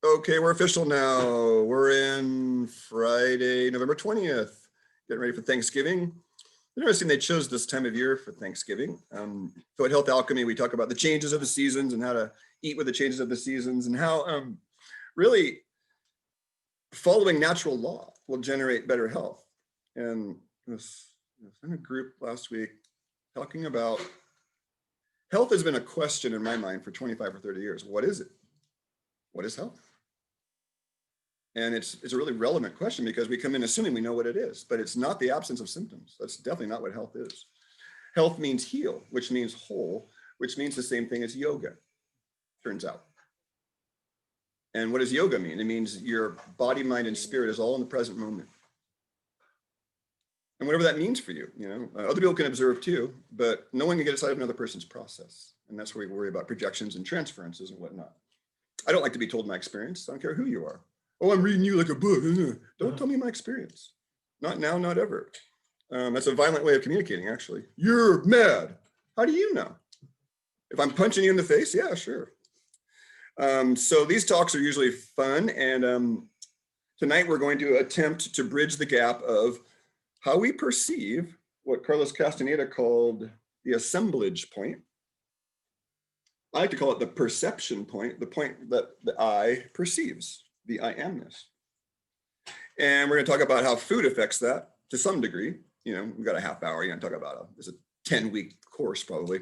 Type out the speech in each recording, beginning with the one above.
Okay, we're official now. We're in Friday, November 20th, getting ready for Thanksgiving. Interesting they chose this time of year for Thanksgiving. So at Health Alchemy, we talk about the changes of the seasons and how to eat with the changes of the seasons and how really following natural law will generate better health. And I was in a group last week talking about health has been a question in my mind for 25 or 30 years. What is it? What is health? And it's a really relevant question because we come in assuming we know what it is, but it's not the absence of symptoms. That's definitely not what health is. Health means heal, which means whole, which means the same thing as yoga, turns out. And what does yoga mean? It means your body, mind, and spirit is all in the present moment. And whatever that means for you, other people can observe too, but no one can get inside of another person's process. And that's where we worry about projections and transferences and whatnot. I don't like to be told my experience. I don't care who you are. Oh, I'm reading you like a book. Don't tell me my experience. Not now, not ever. That's a violent way of communicating, actually. You're mad. How do you know? If I'm punching you in the face, yeah, sure. So these talks are usually fun. And tonight we're going to attempt to bridge the gap of how we perceive what Carlos Castaneda called the assemblage point. I like to call it the perception point, the point that the I perceives, the I amness. And we're going to talk about how food affects that to some degree. We've got a half hour. You're going to talk about it's a 10-week course probably.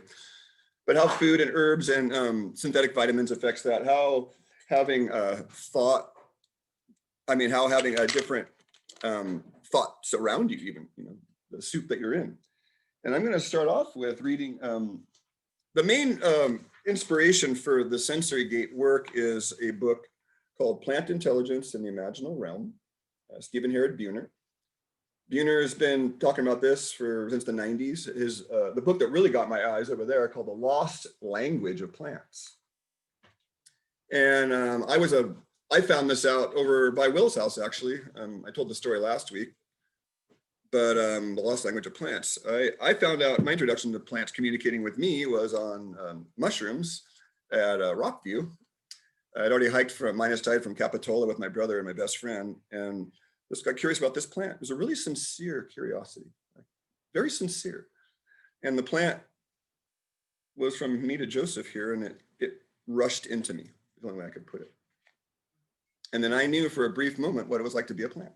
But how food and herbs and synthetic vitamins affects that, how having a thought, how having a different thoughts around you even, the soup that you're in. And I'm going to start off with reading the main inspiration for the sensory gate work is a book called Plant Intelligence in the Imaginal Realm, Stephen Herod Buhner. Buhner has been talking about this since the 90s. The book that really got my eyes over there called The Lost Language of Plants. And I found this out over by Will's house, actually. I told the story last week, but The Lost Language of Plants. I found out my introduction to plants communicating with me was on mushrooms at Rockview. I'd already hiked from Minas Tide from Capitola with my brother and my best friend, and just got curious about this plant. It was a really sincere curiosity, very sincere. And the plant was from me to Joseph here, and it rushed into me, the only way I could put it. And then I knew for a brief moment what it was like to be a plant.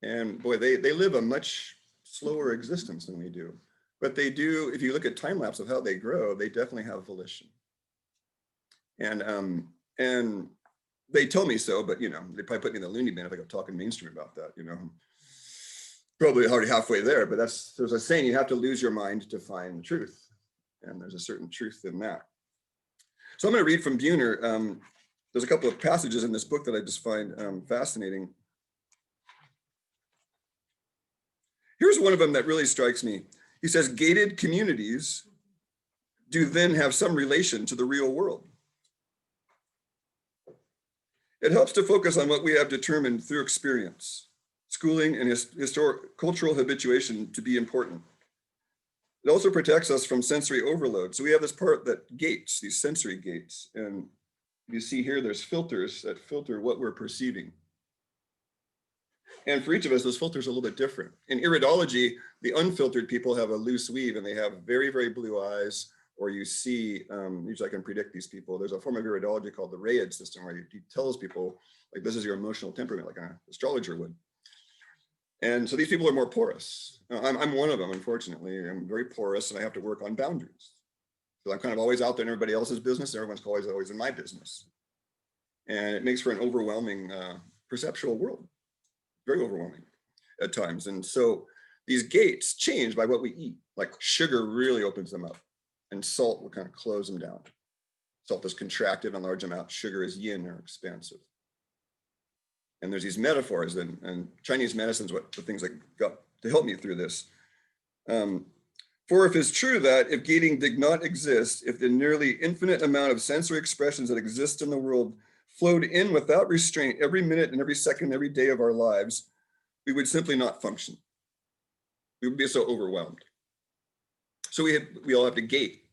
And boy, they live a much slower existence than we do. But they do, if you look at time lapse of how they grow, they definitely have volition. And they told me so, but they probably put me in the loony bin if I go talking mainstream about that, Probably already halfway there, but there's a saying, you have to lose your mind to find the truth. And there's a certain truth in that. So I'm going to read from Buhner. There's a couple of passages in this book that I just find fascinating. Here's one of them that really strikes me. He says, gated communities do then have some relation to the real world. It helps to focus on what we have determined through experience, schooling, and cultural habituation to be important. It also protects us from sensory overload. So we have this part that gates, these sensory gates. And you see here, there's filters that filter what we're perceiving. And for each of us, those filters are a little bit different. In iridology, the unfiltered people have a loose weave and they have very, very blue eyes, or you see, usually I can predict these people. There's a form of iridology called the Rayid system where he tells people, like, this is your emotional temperament, like an astrologer would. And so these people are more porous. I'm one of them, unfortunately. I'm very porous and I have to work on boundaries. So I'm kind of always out there in everybody else's business. Everyone's always in my business. And it makes for an overwhelming perceptual world, very overwhelming at times. And so these gates change by what we eat. Like sugar really opens them up and salt will kind of close them down. Salt is contracted in large amounts. Sugar is yin or expansive. And there's these metaphors and Chinese medicine is what the things that got to help me through this. For if it's true that if gating did not exist, if the nearly infinite amount of sensory expressions that exist in the world flowed in without restraint every minute and every second, every day of our lives, we would simply not function. We would be so overwhelmed. So we all have to gate.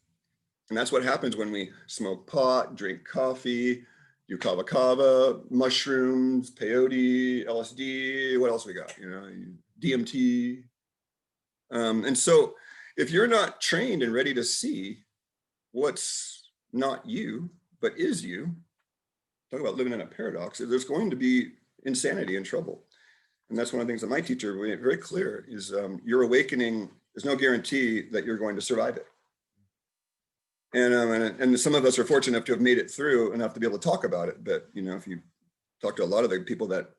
And that's what happens when we smoke pot, drink coffee, do kava kava, mushrooms, peyote, LSD, what else we got? You know, DMT. And so if you're not trained and ready to see what's not you, but is you, talk about living in a paradox, there's going to be insanity and trouble. And that's one of the things that my teacher made very clear is your awakening, there's no guarantee that you're going to survive it. And some of us are fortunate enough to have made it through enough to be able to talk about it. But, you know, if you talk to a lot of the people that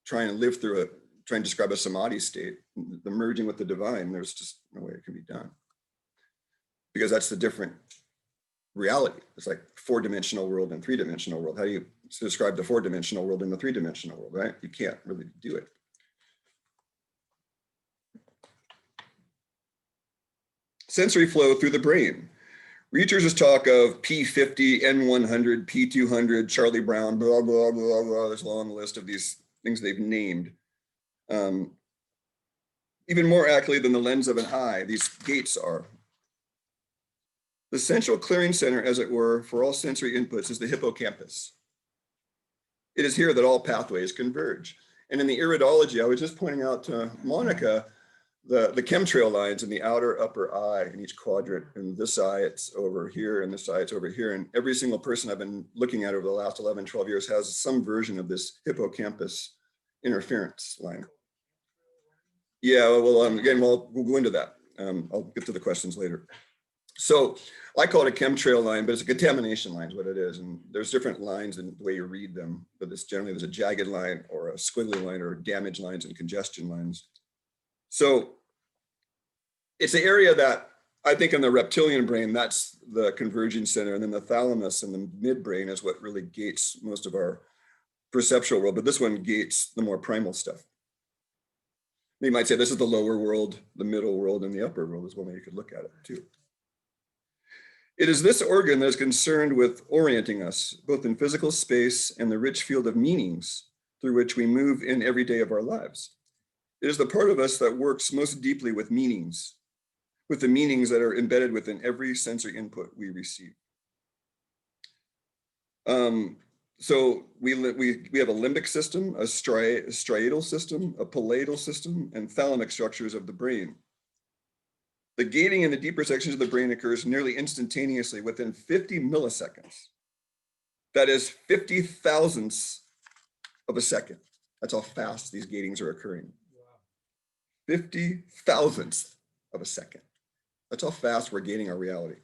try and live through it, try and describe a samadhi state, the merging with the divine, there's just no way it can be done. Because that's the different reality. It's like 4-dimensional world and 3-dimensional world. How do you describe the 4-dimensional world and the 3-dimensional world, right? You can't really do it. Sensory flow through the brain. Researchers talk of P50, N100, P200, Charlie Brown, blah, blah, blah, blah. There's a long list of these things they've named. Even more accurately than the lens of an eye, these gates are. The central clearing center, as it were, for all sensory inputs is the hippocampus. It is here that all pathways converge. And in the iridology, I was just pointing out to Monica, the chemtrail lines in the outer upper eye in each quadrant. And this eye, it's over here, and this eye, it's over here. And every single person I've been looking at over the last 11, 12 years has some version of this hippocampus interference line. Yeah, well, again, we'll go into that. I'll get to the questions later. So I call it a chemtrail line, but it's a contamination line is what it is. And there's different lines in the way you read them, but this generally there's a jagged line or a squiggly line or damage lines and congestion lines. So it's an area that I think in the reptilian brain, that's the converging center. And then the thalamus and the midbrain is what really gates most of our perceptual world. But this one gates the more primal stuff. You might say this is the lower world, the middle world, and the upper world is one way you could look at it too. It is this organ that is concerned with orienting us, both in physical space and the rich field of meanings through which we move in every day of our lives. It is the part of us that works most deeply with meanings, with the meanings that are embedded within every sensory input we receive. So we have a limbic system, a striatal system, a palatal system, and thalamic structures of the brain. The gating in the deeper sections of the brain occurs nearly instantaneously within 50 milliseconds. That is 50 thousandths of a second. That's how fast these gatings are occurring. 50 thousandths of a second. That's how fast we're gating our reality.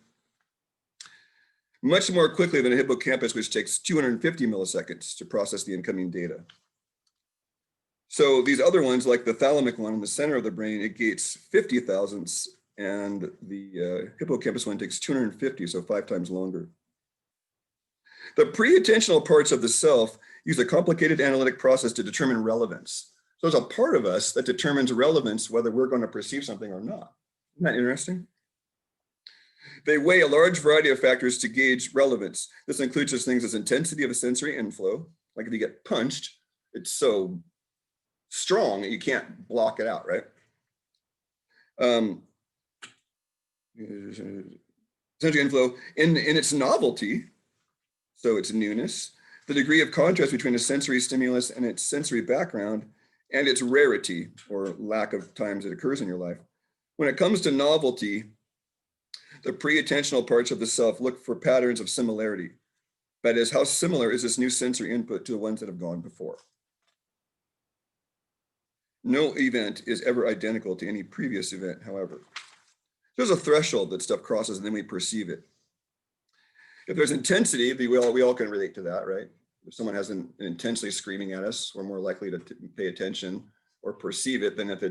Much more quickly than a hippocampus, which takes 250 milliseconds to process the incoming data. So these other ones, like the thalamic one in the center of the brain, it gates 50 thousandths, and the hippocampus one takes 250, so 5 times longer. The pre-attentional parts of the self use a complicated analytic process to determine relevance. So there's a part of us that determines relevance, whether we're going to perceive something or not. Isn't that interesting? They weigh a large variety of factors to gauge relevance. This includes such things as intensity of a sensory inflow. Like if you get punched, it's so strong that you can't block it out, right? Sensory inflow in its novelty, so its newness, the degree of contrast between a sensory stimulus and its sensory background, and its rarity or lack of times it occurs in your life. When it comes to novelty, the pre-attentional parts of the self look for patterns of similarity. That is, how similar is this new sensory input to the ones that have gone before? No event is ever identical to any previous event, however. There's a threshold that stuff crosses and then we perceive it. If there's intensity, we all can relate to that, right? If someone has an intensely screaming at us, we're more likely to pay attention or perceive it than if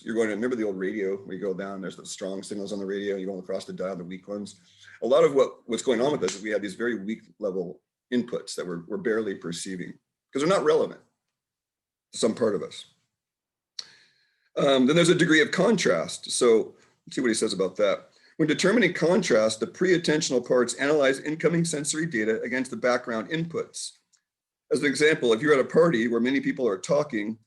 you're going to remember the old radio where you go down, there's the strong signals on the radio, you go across the dial, the weak ones. A lot of what's going on with us is we have these very weak level inputs that we're barely perceiving because they're not relevant to some part of us. Then there's a degree of contrast. So let's see what he says about that. When determining contrast, the pre-attentional parts analyze incoming sensory data against the background inputs. As an example, if you're at a party where many people are talking,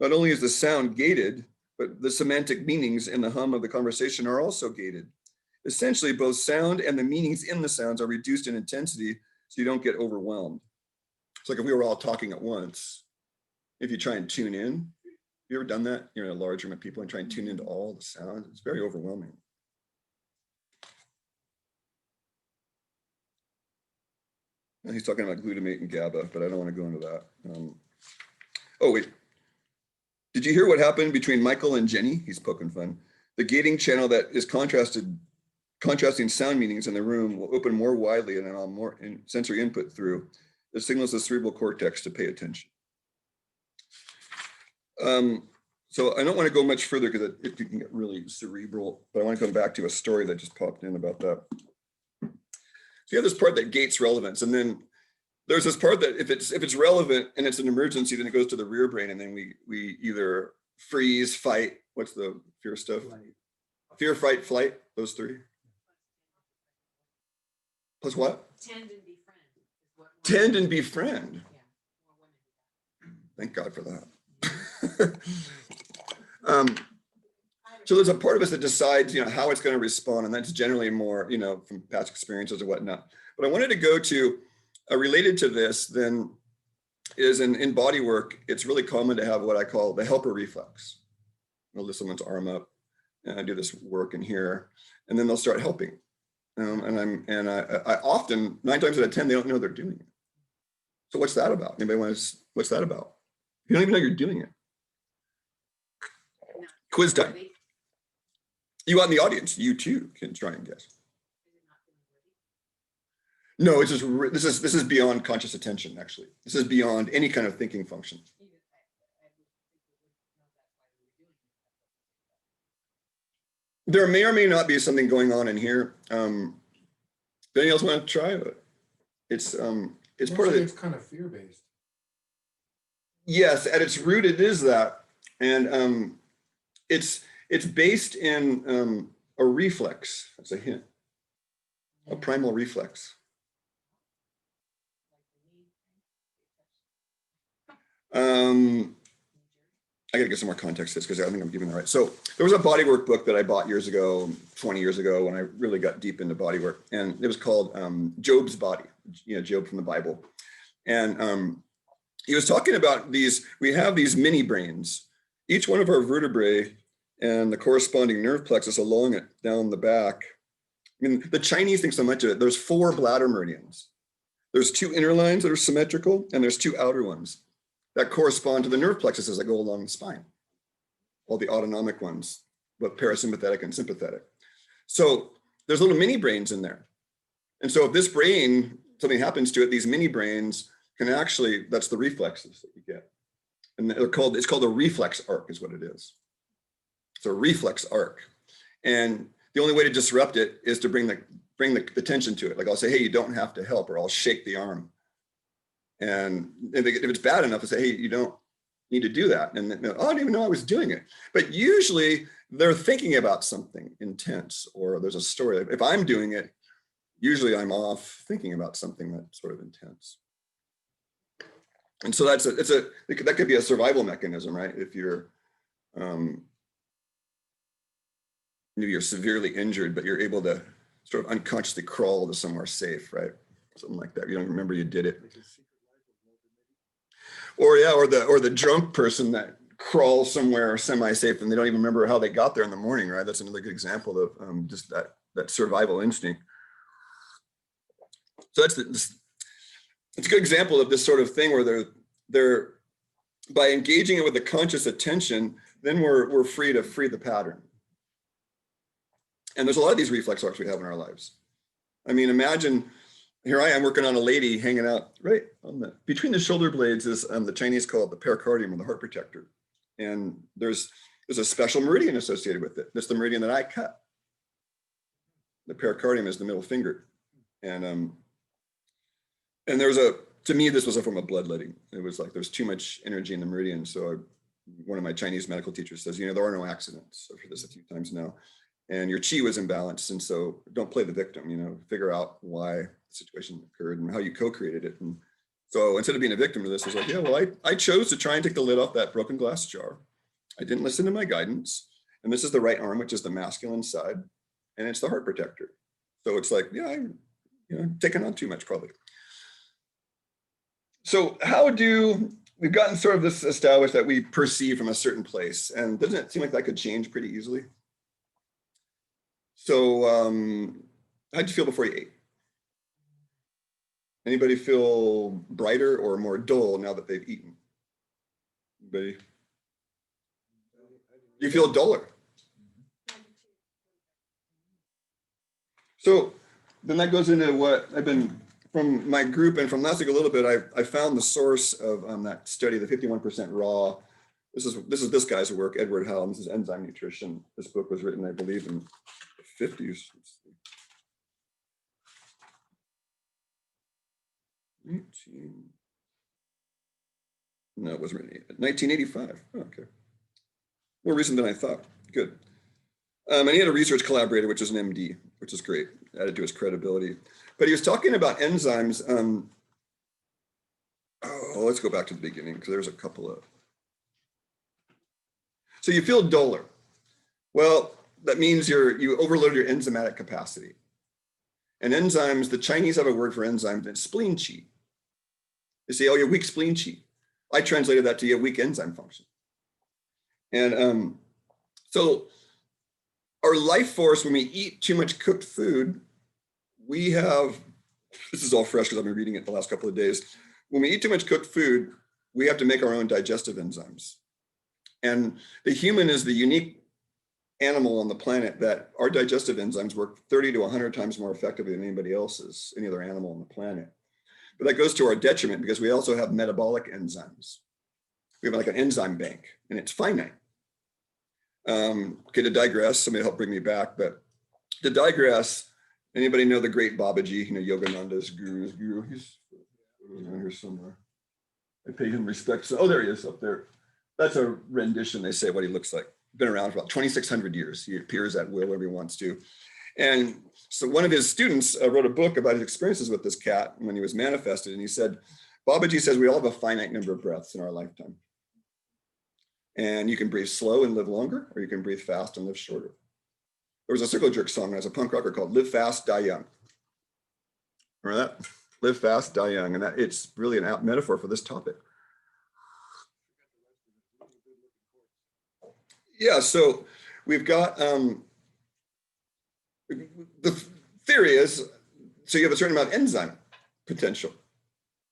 not only is the sound gated, but the semantic meanings in the hum of the conversation are also gated. Essentially, both sound and the meanings in the sounds are reduced in intensity so you don't get overwhelmed. It's like if we were all talking at once, if you try and tune in, you ever done that? You're in a large room of people and try and tune into all the sounds. It's very overwhelming. And he's talking about glutamate and GABA, but I don't want to go into that. Oh, wait. Did you hear what happened between Michael and Jenny? He's poking fun. The gating channel that is contrasting sound meanings in the room will open more widely and allow more sensory input through. It signals the cerebral cortex to pay attention. So I don't want to go much further because it can get really cerebral, but I want to come back to a story that just popped in about that. So you have this part that gates relevance, and then there's this part that if it's relevant and it's an emergency, then it goes to the rear brain, and then we either freeze, fight. What's the fear stuff? Fear, fight, flight. Those three. Plus what? Tend and befriend. Tend and befriend. Yeah. Thank God for that. So there's a part of us that decides, how it's going to respond, and that's generally more, from past experiences or whatnot. But I wanted to go to related to this. Then is in body work, it's really common to have what I call the helper reflex. I'll lift someone's arm up, and I do this work in here, and then they'll start helping. I often 9 times out of 10 they don't know they're doing it. So what's that about? Anybody what's that about? You don't even know you're doing it. Quiz time. You out in the audience, you too can try and guess. No, it's just this is beyond conscious attention. Actually, this is beyond any kind of thinking function. There may or may not be something going on in here. Anyone else want to try it? It's part of it. It's kind of fear-based. Yes, at its root, it is that, and it's based in a reflex. That's a hint. A primal reflex. I gotta get some more context to this because I think I'm giving it right. So there was a bodywork book that I bought years ago, 20 years ago, when I really got deep into bodywork, and it was called Job's Body, Job from the Bible. And he was talking about we have these mini brains. Each one of our vertebrae and the corresponding nerve plexus along it down the back. I mean, the Chinese think so much of it. There's 4 bladder meridians. There's 2 inner lines that are symmetrical, and there's 2 outer ones that correspond to the nerve plexuses that go along the spine. All the autonomic ones, both parasympathetic and sympathetic. So there's little mini brains in there. And so if this brain, something happens to it, these mini brains can actually, that's the reflexes that you get. And it's called a reflex arc is what it is. It's a reflex arc. And the only way to disrupt it is to bring the attention to it. Like I'll say, hey, you don't have to help, or I'll shake the arm. And if it's bad enough, I say, hey, you don't need to do that. And then, oh, I didn't even know I was doing it. But usually they're thinking about something intense, or there's a story. If I'm doing it, usually I'm off thinking about something that's sort of intense. And so that could be a survival mechanism, right? If you're maybe you're severely injured, but you're able to sort of unconsciously crawl to somewhere safe, right? Something like that. You don't remember you did it. Or the drunk person that crawls somewhere semi-safe and they don't even remember how they got there in the morning, right? That's another good example of just that survival instinct. So it's a good example of this sort of thing where they're by engaging it with the conscious attention, then we're free to free the pattern. And there's a lot of these reflex arcs we have in our lives. I mean, imagine here I am working on a lady hanging out right on between the shoulder blades is the Chinese call it the pericardium, or the heart protector. And there's a special meridian associated with it. That's the meridian that I cut. The pericardium is the middle finger. And to me, this was from a bloodletting. It was like there's too much energy in the meridian. So one of my Chinese medical teachers says, there are no accidents. I've heard this a few times now. And your chi was imbalanced. And so don't play the victim, figure out why the situation occurred and how you co-created it. And so instead of being a victim to this, I was like, yeah, well, I chose to try and take the lid off that broken glass jar. I didn't listen to my guidance. And this is the right arm, which is the masculine side. And it's the heart protector. So it's like, yeah, I'm taking on too much probably. So we've gotten sort of this established that we perceive from a certain place, and doesn't it seem like that could change pretty easily? So how'd you feel before you ate? Anybody feel brighter or more dull now that they've eaten? Anybody? You feel duller. So then that goes into what I've been, from my group and from last week a little bit, I found the source of that study, the 51% raw. This is this guy's work, Edward Howell. This is Enzyme Nutrition. This book was written, I believe, in the 50s. No, it wasn't written 1985. Oh, okay. More recent than I thought. Good. And he had a research collaborator, which is an MD, which is great, added to his credibility. But he was talking about enzymes. Let's go back to the beginning, because there's a couple of. So you feel duller. Well, that means you overload your enzymatic capacity. And enzymes, the Chinese have a word for enzymes, it's spleen qi. They say, oh, you're weak spleen qi. I translated that to you, weak enzyme function. And so our life force, when we eat too much cooked food, we have, this is all fresh because I've been reading it the last couple of days. When we eat too much cooked food, we have to make our own digestive enzymes. And the human is the unique animal on the planet that our digestive enzymes work 30 to 100 times more effectively than anybody else's, any other animal on the planet. But that goes to our detriment because we also have metabolic enzymes. We have like an enzyme bank, and it's finite. Okay, to digress, somebody help bring me back, but to digress, anybody know the great Babaji, Yogananda's guru? He's around here somewhere. I pay him respect. So, oh, there he is up there. That's a rendition, they say, what he looks like. Been around for about 2,600 years. He appears at will whenever he wants to. And so one of his students wrote a book about his experiences with this cat when he was manifested. And he said, Babaji says we all have a finite number of breaths in our lifetime. And you can breathe slow and live longer, or you can breathe fast and live shorter. There was a Circle Jerk song as a punk rocker called Live Fast, Die Young. Remember that? Live fast, die young. And that it's really an apt metaphor for this topic. Yeah, so we've got, the theory is, so you have a certain amount of enzyme potential,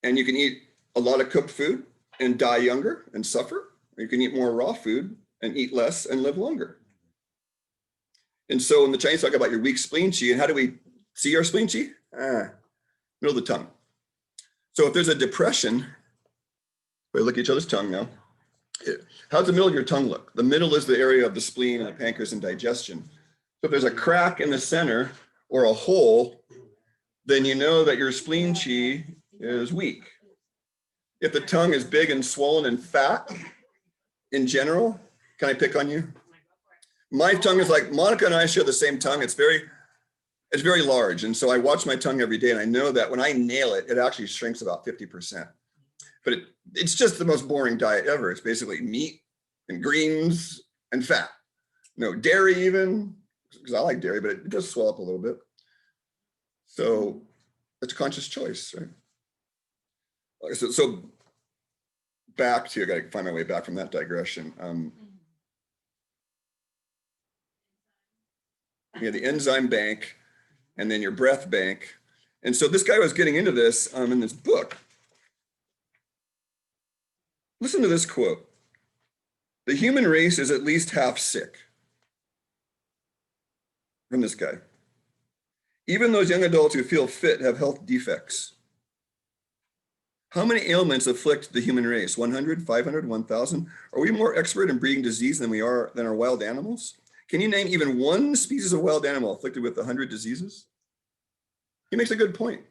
and you can eat a lot of cooked food and die younger and suffer, or you can eat more raw food and eat less and live longer. And so when the Chinese talk about your weak spleen qi, and how do we see our spleen qi? Middle of the tongue. So if there's a depression, we look at each other's tongue now. How's the middle of your tongue look? The middle is the area of the spleen and the pancreas and digestion. So if there's a crack in the center or a hole, then you know that your spleen qi is weak. If the tongue is big and swollen and fat, in general, can I pick on you? My tongue is like, Monica and I share the same tongue. It's very large. And so I watch my tongue every day, and I know that when I nail it, it actually shrinks about 50%. But it's just the most boring diet ever. It's basically meat and greens and fat. No dairy even, because I like dairy, but it does swell up a little bit. So it's a conscious choice, right? So back to, I got to find my way back from that digression. The enzyme bank, and then your breath bank. And so this guy was getting into this in this book. Listen to this quote. The human race is at least half sick. From this guy. Even those young adults who feel fit have health defects. How many ailments afflict the human race? 100, 500, 1,000? Are we more expert in breeding disease than our wild animals? Can you name even one species of wild animal afflicted with 100 diseases? He makes a good point.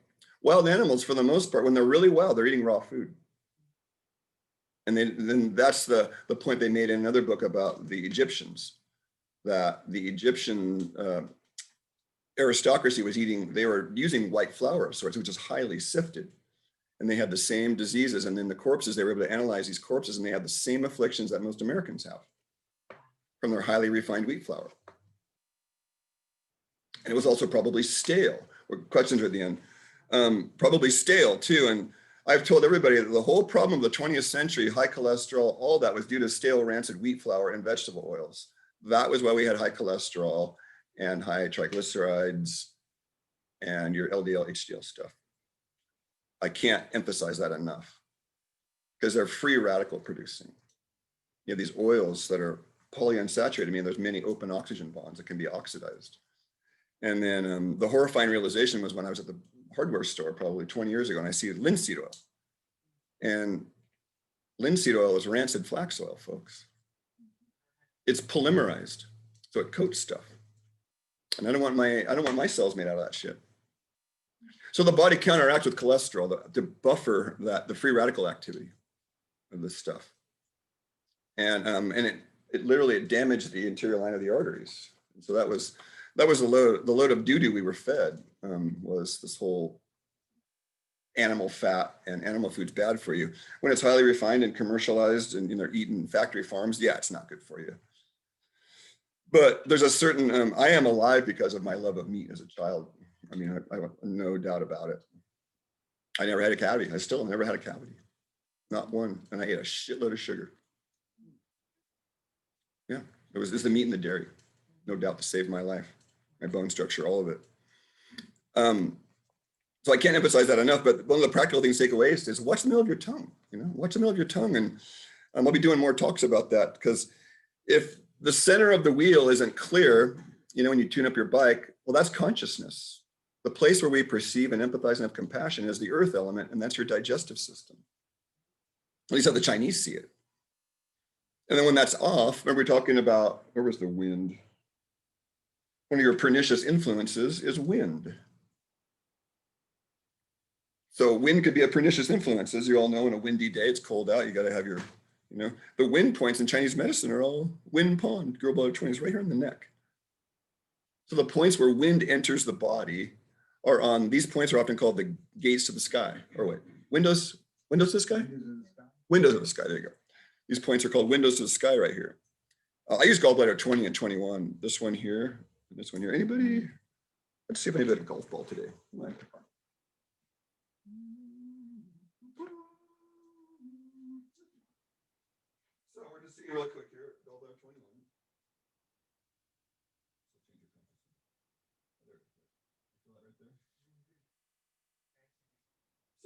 Wild animals, for the most part, when they're really wild, they're eating raw food. And then that's the point they made in another book about the Egyptians, that the Egyptian aristocracy they were using white flour of sorts, which is highly sifted. And they had the same diseases. And then the corpses, they were able to analyze these corpses, and they had the same afflictions that most Americans have from their highly refined wheat flour. And it was also probably stale. Questions are at the end. Probably stale too. And I've told everybody that the whole problem of the 20th century, high cholesterol, all that was due to stale, rancid wheat flour and vegetable oils. That was why we had high cholesterol and high triglycerides and your LDL, HDL stuff. I can't emphasize that enough because they're free radical producing. You have these oils that are polyunsaturated, I mean, there's many open oxygen bonds that can be oxidized. And then the horrifying realization was when I was at the hardware store probably 20 years ago, and I see linseed oil. And linseed oil is rancid flax oil, folks. It's polymerized, so it coats stuff. And I don't want my cells made out of that shit. So the body counteracts with cholesterol to buffer the free radical activity of this stuff. And it literally damaged the interior line of the arteries. And so that was the load of doo-doo we were fed, was this whole animal fat and animal food's bad for you. When it's highly refined and commercialized and they're eaten in factory farms, yeah, it's not good for you. But there's a certain, I am alive because of my love of meat as a child. I mean, I have no doubt about it. I never had a cavity. I still never had a cavity. Not one. And I ate a shitload of sugar. Yeah, it's the meat and the dairy. No doubt to save my life, my bone structure, all of it. So I can't emphasize that enough, but one of the practical things to take away is watch the middle of your tongue, watch the middle of your tongue. And I'll be doing more talks about that, because if the center of the wheel isn't clear, when you tune up your bike, well, that's consciousness. The place where we perceive and empathize and have compassion is the earth element, and that's your digestive system. At least how the Chinese see it. And then when that's off, remember we're talking about, where was the wind? One of your pernicious influences is wind. So wind could be a pernicious influence. As you all know, in a windy day, it's cold out, you got to have your, the wind points in Chinese medicine are all wind pond, gallbladder 20 is right here in the neck. So the points where wind enters the body are on, these points are often called the gates to the sky, or wait, windows to the sky? Windows of the sky, there you go. These points are called windows to the sky right here. I use gallbladder 20 and 21. This one here, and this one here. Anybody? Let's see if anybody had a golf ball today. So we're just seeing real quick here, gallbladder 21.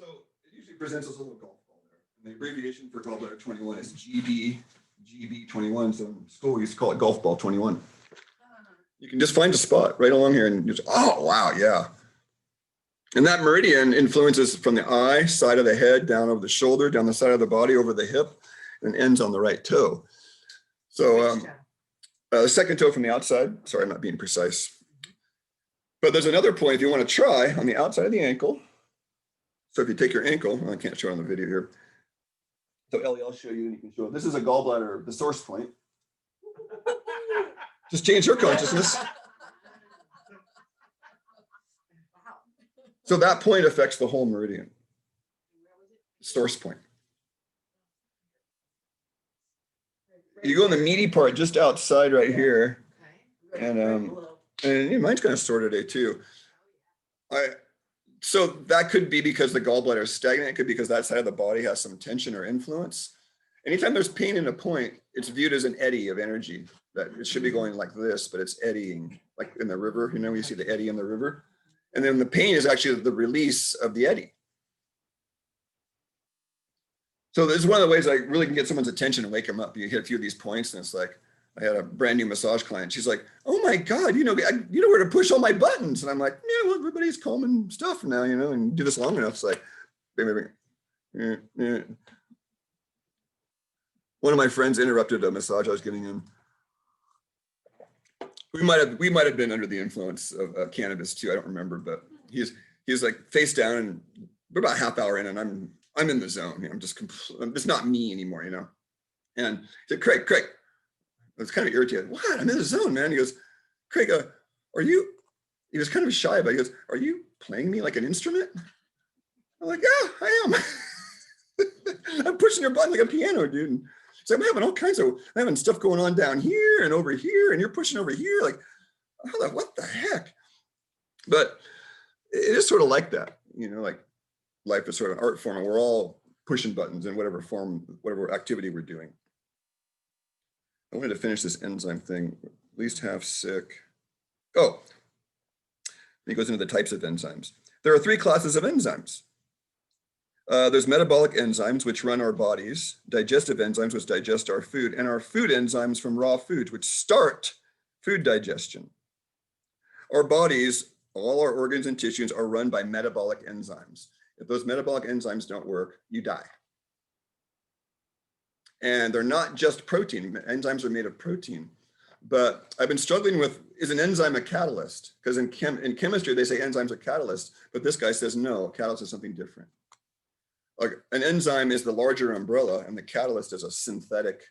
So it usually presents as a little golf ball there. And the abbreviation for gallbladder 21 is GB21. So in school we used to call it golf ball 21. You can just find a spot right along here and just, oh, wow, yeah. And that meridian influences from the eye, side of the head, down over the shoulder, down the side of the body, over the hip, and ends on the right toe. So the second toe from the outside. Sorry, I'm not being precise. But there's another point if you want to try on the outside of the ankle. So if you take your ankle, I can't show it on the video here. So Ellie, I'll show you and you can show it. This is a gallbladder, the source point. Just change her consciousness. So that point affects the whole meridian. Source point. You go in the meaty part just outside right here. And mine's kind of sore today too. So that could be because the gallbladder is stagnant. It could be because that side of the body has some tension or influence. Anytime there's pain in a point, it's viewed as an eddy of energy. That it should be going like this, but it's eddying, like in the river. You see the eddy in the river. And then the pain is actually the release of the eddy. So this is one of the ways I really can get someone's attention and wake them up. You hit a few of these points and it's like, I had a brand new massage client. She's like, oh my God, you know where to push all my buttons. And I'm like, yeah, well, everybody's calm and stuff now, and do this long enough. It's like, one of my friends interrupted a massage I was getting him. We might have been under the influence of cannabis too. I don't remember, but he's like face down, and we're about a half hour in, and I'm in the zone. It's not me anymore, And he said, Craig, I was kind of irritated. What? I'm in the zone, man. He goes, Craig, are you? He was kind of shy, but he goes, are you playing me like an instrument? I'm like, yeah, I am. I'm pushing your button like a piano, dude. And so I'm having stuff going on down here and over here, and you're pushing over here. Like, what the heck? But it is sort of like that, like life is sort of an art form, and we're all pushing buttons in whatever form, whatever activity we're doing. I wanted to finish this enzyme thing, at least half sick. Oh, he goes into the types of enzymes. There are 3 classes of enzymes. There's metabolic enzymes, which run our bodies, digestive enzymes, which digest our food, and our food enzymes from raw foods, which start food digestion. Our bodies, all our organs and tissues are run by metabolic enzymes. If those metabolic enzymes don't work, you die. And they're not just protein. Enzymes are made of protein. But I've been struggling with, is an enzyme a catalyst? Because in chemistry, they say enzymes are catalysts, but this guy says no, a catalyst is something different. Like an enzyme is the larger umbrella, and the catalyst is a synthetic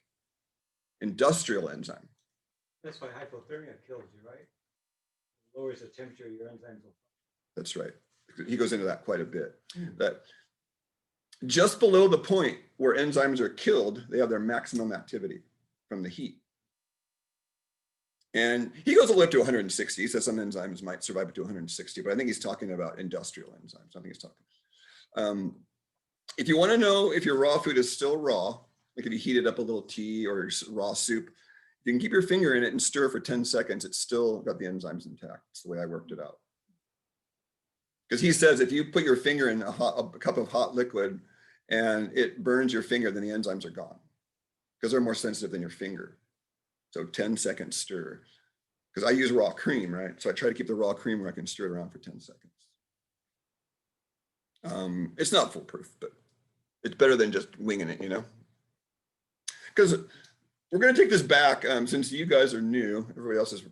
industrial enzyme. That's why hypothermia kills you, right? It lowers the temperature, your enzymes will. That's right. He goes into that quite a bit. That just below the point where enzymes are killed, they have their maximum activity from the heat. And he goes all the way up to 160. He says some enzymes might survive up to 160, but I think he's talking about industrial enzymes. I think he's talking. If you want to know if your raw food is still raw, like if you heated up a little tea or raw soup, you can keep your finger in it and stir for 10 seconds. It's still got the enzymes intact. It's the way I worked it out. Because he says if you put your finger in a cup of hot liquid and it burns your finger, then the enzymes are gone because they're more sensitive than your finger. So 10-second stir. Because I use raw cream, right? So I try to keep the raw cream where I can stir it around for 10 seconds. It's not foolproof, but it's better than just winging it, you know? Because we're going to take this back since you guys are new, everybody else is,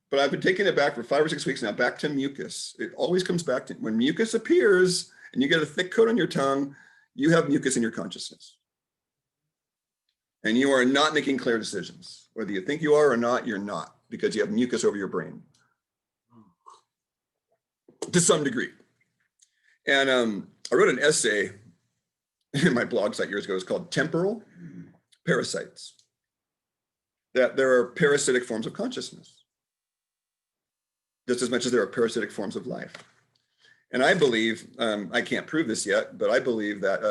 but I've been taking it back for 5 or 6 weeks now, back to mucus. It always comes back to when mucus appears and you get a thick coat on your tongue, you have mucus in your consciousness. And you are not making clear decisions. Whether you think you are or not, you're not, because you have mucus over your brain to some degree. And I wrote an essay in my blog site years ago. It's called Temporal Parasites. That there are parasitic forms of consciousness, just as much as there are parasitic forms of life. And I believe, I can't prove this yet, but I believe that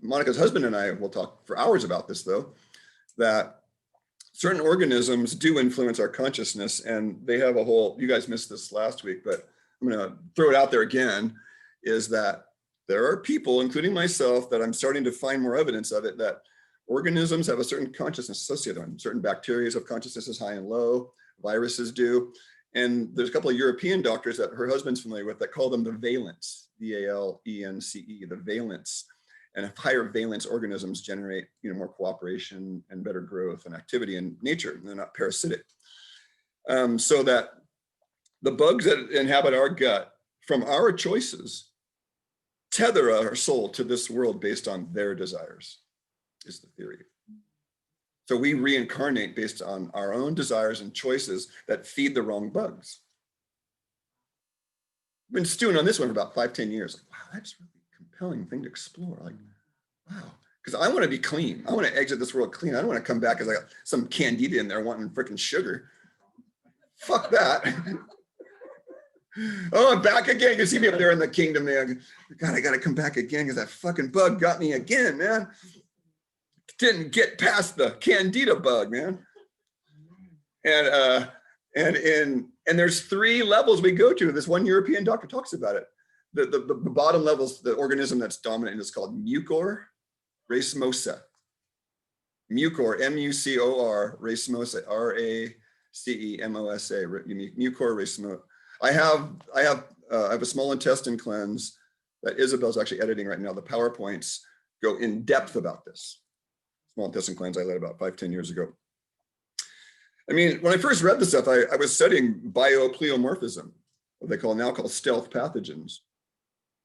Monica's husband and I will talk for hours about this though, that certain organisms do influence our consciousness, and they have a whole, you guys missed this last week, but I'm gonna throw it out there again, is that there are people, including myself, that I'm starting to find more evidence of it, that organisms have a certain consciousness associated with them. Certain bacteria have consciousnesses high and low, viruses do. And there's a couple of European doctors that her husband's familiar with that call them the valence, V-A-L-E-N-C-E, the valence. And higher valence organisms generate, you know, more cooperation and better growth and activity in nature. They're not parasitic. So that the bugs that inhabit our gut from our choices tether our soul to this world based on their desires, is the theory. So we reincarnate based on our own desires and choices that feed the wrong bugs. I've been stewing on this one for about 5-10 years. Like, wow, that's really a compelling thing to explore. Like, wow, because I want to be clean. I want to exit this world clean. I don't want to come back as I got some candida in there wanting freaking sugar. Fuck that. Oh, I'm back again. You can see me up there in the kingdom, man. God, I got to come back again because that fucking bug got me again, man. Didn't get past the candida bug, man. And there's 3 levels we go to. This one European doctor talks about it. The bottom level's the organism that's dominant is called Mucor racemosa. Mucor, M-U-C-O-R, racemosa, R-A-C-E-M-O-S-A, Mucor racemosa. I have a small intestine cleanse that Isabel's actually editing right now. The PowerPoints go in depth about this. Small intestine cleanse I led about 5-10 years ago. I mean, when I first read this stuff, I was studying biopleomorphism, what they now call stealth pathogens.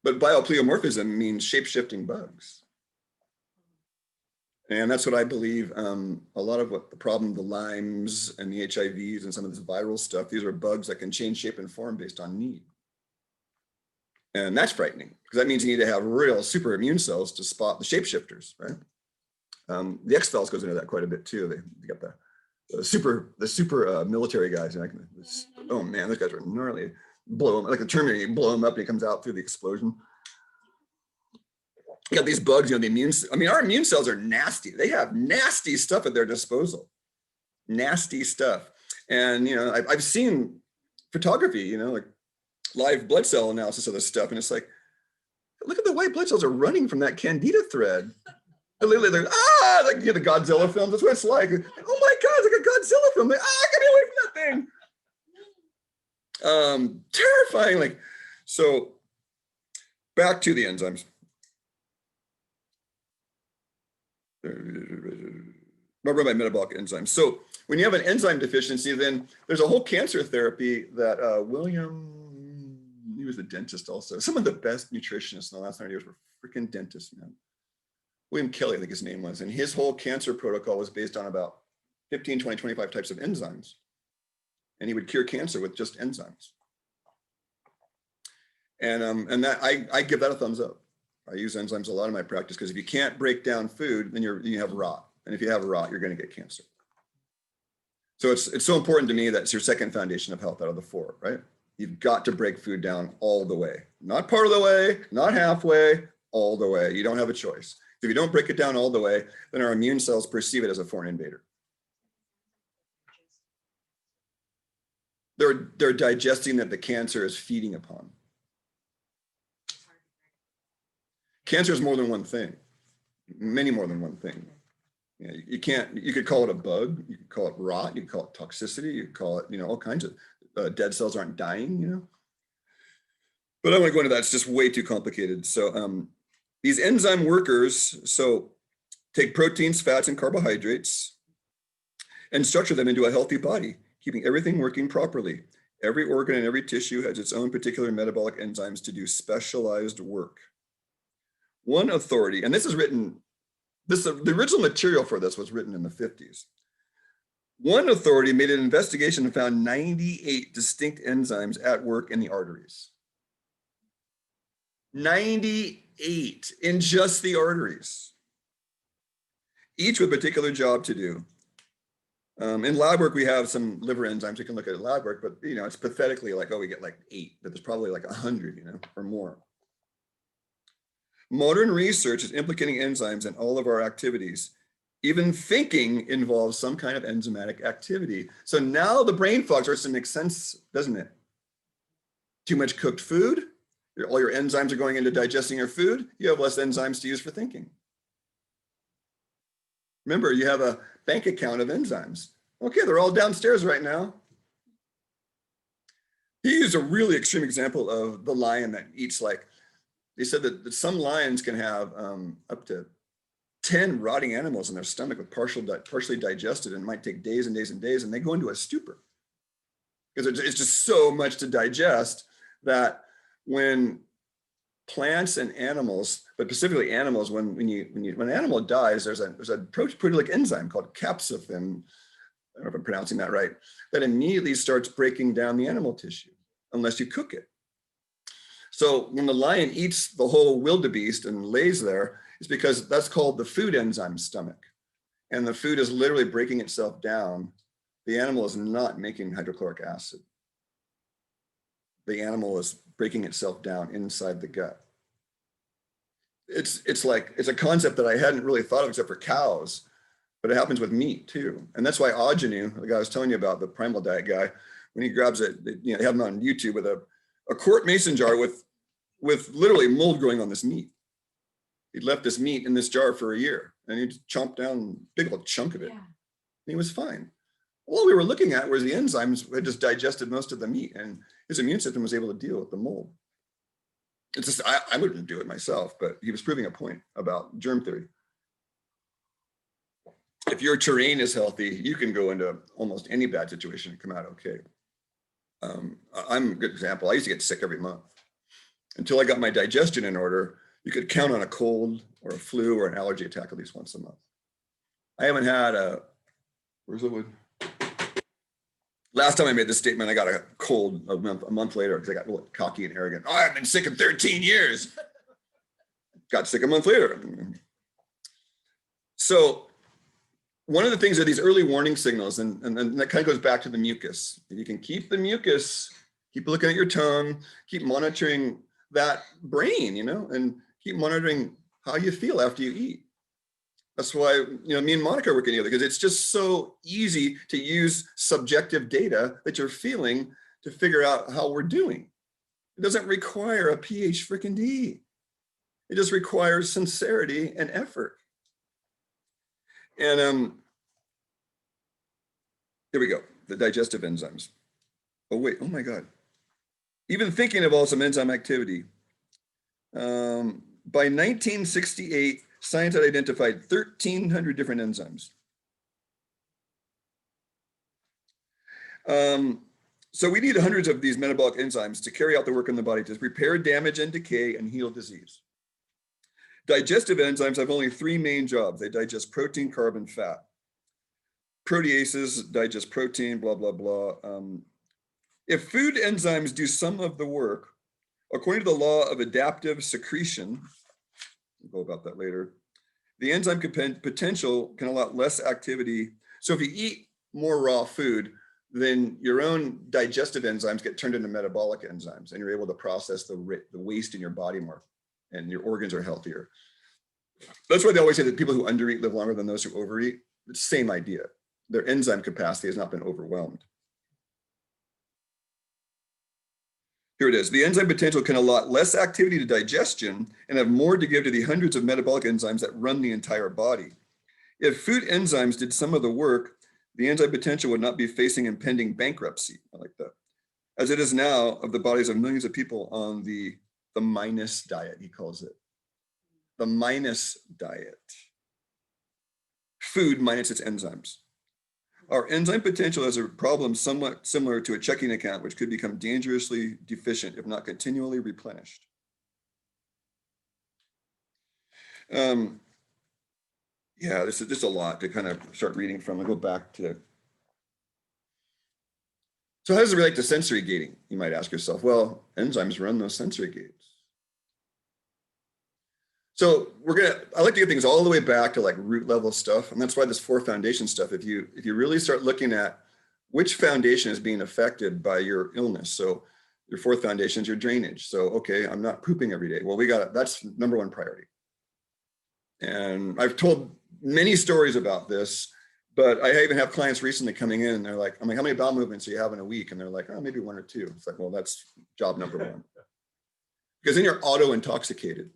But biopleomorphism means shape-shifting bugs. And that's what I believe, a lot of what the problem, the Lymes and the HIVs and some of this viral stuff, these are bugs that can change shape and form based on need. And that's frightening, because that means you need to have real super immune cells to spot the shapeshifters, right? The X-Files goes into that quite a bit too. They got the super military guys. And oh man, those guys are gnarly. Blow them, like the Terminator, you blow them up and he comes out through the explosion. You got these bugs, our immune cells are nasty. They have nasty stuff at their disposal, nasty stuff. And, I've seen photography, like live blood cell analysis of this stuff. And it's like, look at the white blood cells are running from that candida thread. They're the Godzilla films. That's what it's like. Oh my God, it's like a Godzilla film. Like, get me away from that thing. Terrifying. So back to the enzymes. By metabolic enzymes. So when you have an enzyme deficiency, then there's a whole cancer therapy that he was a dentist also. Some of the best nutritionists in the last 100 years were freaking dentists, man. William Kelly, I think his name was, and his whole cancer protocol was based on about 15, 20, 25 types of enzymes. And he would cure cancer with just enzymes. And that I give that a thumbs up. I use enzymes a lot in my practice because if you can't break down food, then you have rot. And if you have rot, you're going to get cancer. So it's so important to me that it's your second foundation of health out of the four, right? You've got to break food down all the way. Not part of the way, not halfway, all the way. You don't have a choice. If you don't break it down all the way, then our immune cells perceive it as a foreign invader. They're digesting that the cancer is feeding upon. Cancer is more than one thing, many more than one thing. You could call it a bug, you could call it rot, you could call it toxicity, you could call it, all kinds of dead cells aren't dying, But I don't want to go into that, it's just way too complicated. So these enzyme workers, take proteins, fats, and carbohydrates and structure them into a healthy body, keeping everything working properly. Every organ and every tissue has its own particular metabolic enzymes to do specialized work. One authority, and this is written, the original material for this was written in the 50s. One authority made an investigation and found 98 distinct enzymes at work in the arteries. 98 in just the arteries, each with a particular job to do. In lab work, we have some liver enzymes we can look at in lab work, but it's pathetically like, we get like 8, but there's probably like 100, or more. Modern research is implicating enzymes in all of our activities. Even thinking involves some kind of enzymatic activity. So now the brain fog starts to make sense, doesn't it? Too much cooked food, all your enzymes are going into digesting your food, you have less enzymes to use for thinking. Remember, you have a bank account of enzymes. Okay, they're all downstairs right now. He used a really extreme example of the lion that eats they said that some lions can have up to 10 rotting animals in their stomach with partially digested, and it might take days and days and days, and they go into a stupor because it's just so much to digest that when plants and animals, but specifically animals, when an animal dies, there's a proteolytic enzyme called capsaicin, I don't know if I'm pronouncing that right, that immediately starts breaking down the animal tissue unless you cook it. So when the lion eats the whole wildebeest and lays there, it's because that's called the food enzyme stomach. And the food is literally breaking itself down. The animal is not making hydrochloric acid. The animal is breaking itself down inside the gut. It's a concept that I hadn't really thought of except for cows, but it happens with meat too. And that's why Agnew, the guy I was telling you about, the primal diet guy, when he grabs it, they have him on YouTube with a quart mason jar with literally mold growing on this meat. He'd left this meat in this jar for a year and he just chomped down a big old chunk of it. Yeah. And he was fine. All we were looking at was the enzymes had just digested most of the meat and his immune system was able to deal with the mold. It's just, I wouldn't do it myself, but he was proving a point about germ theory. If your terrain is healthy, you can go into almost any bad situation and come out okay. I'm a good example. I used to get sick every month. Until I got my digestion in order, you could count on a cold or a flu or an allergy attack at least once a month. I haven't had where's the wood? Last time I made this statement, I got a cold a month later because I got a little cocky and arrogant. Oh, I've been sick in 13 years. Got sick a month later. So one of the things are these early warning signals, and that kind of goes back to the mucus. If you can keep the mucus, keep looking at your tongue, keep monitoring that brain, and keep monitoring how you feel after you eat. That's why, me and Monica are working together, because it's just so easy to use subjective data that you're feeling to figure out how we're doing. It doesn't require a PhD freaking D. It just requires sincerity and effort. And here we go, the digestive enzymes. Oh wait, oh my God. Even thinking of some enzyme activity. By 1968, science had identified 1,300 different enzymes. So we need hundreds of these metabolic enzymes to carry out the work in the body to repair damage and decay and heal disease. Digestive enzymes have only three main jobs. They digest protein, carb, and fat. Proteases digest protein, blah, blah, blah. If food enzymes do some of the work, according to the law of adaptive secretion, we'll go about that later, the enzyme potential can allow less activity. So if you eat more raw food, then your own digestive enzymes get turned into metabolic enzymes, and you're able to process the waste in your body more, and your organs are healthier. That's why they always say that people who undereat live longer than those who overeat. It's the same idea. Their enzyme capacity has not been overwhelmed. Here it is. The enzyme potential can allot less activity to digestion and have more to give to the hundreds of metabolic enzymes that run the entire body. If food enzymes did some of the work, the enzyme potential would not be facing impending bankruptcy. I like that. As it is now, of the bodies of millions of people on the minus diet, he calls it. The minus diet. Food minus its enzymes. Our enzyme potential has a problem somewhat similar to a checking account, which could become dangerously deficient if not continually replenished. Yeah, this is just a lot to kind of start reading from. I'll go back to. So how does it relate to sensory gating? You might ask yourself, well, enzymes run those sensory gates. So I like to get things all the way back to like root level stuff. And that's why this 4 foundation stuff, if you really start looking at which foundation is being affected by your illness. So your 4th foundation is your drainage. So, okay, I'm not pooping every day. Well, that's number 1 priority. And I've told many stories about this, but I even have clients recently coming in and they're like, I'm like, how many bowel movements do you have in a week? And they're like, oh, maybe 1 or 2. It's like, well, that's job number 1. Because then you're auto-intoxicated.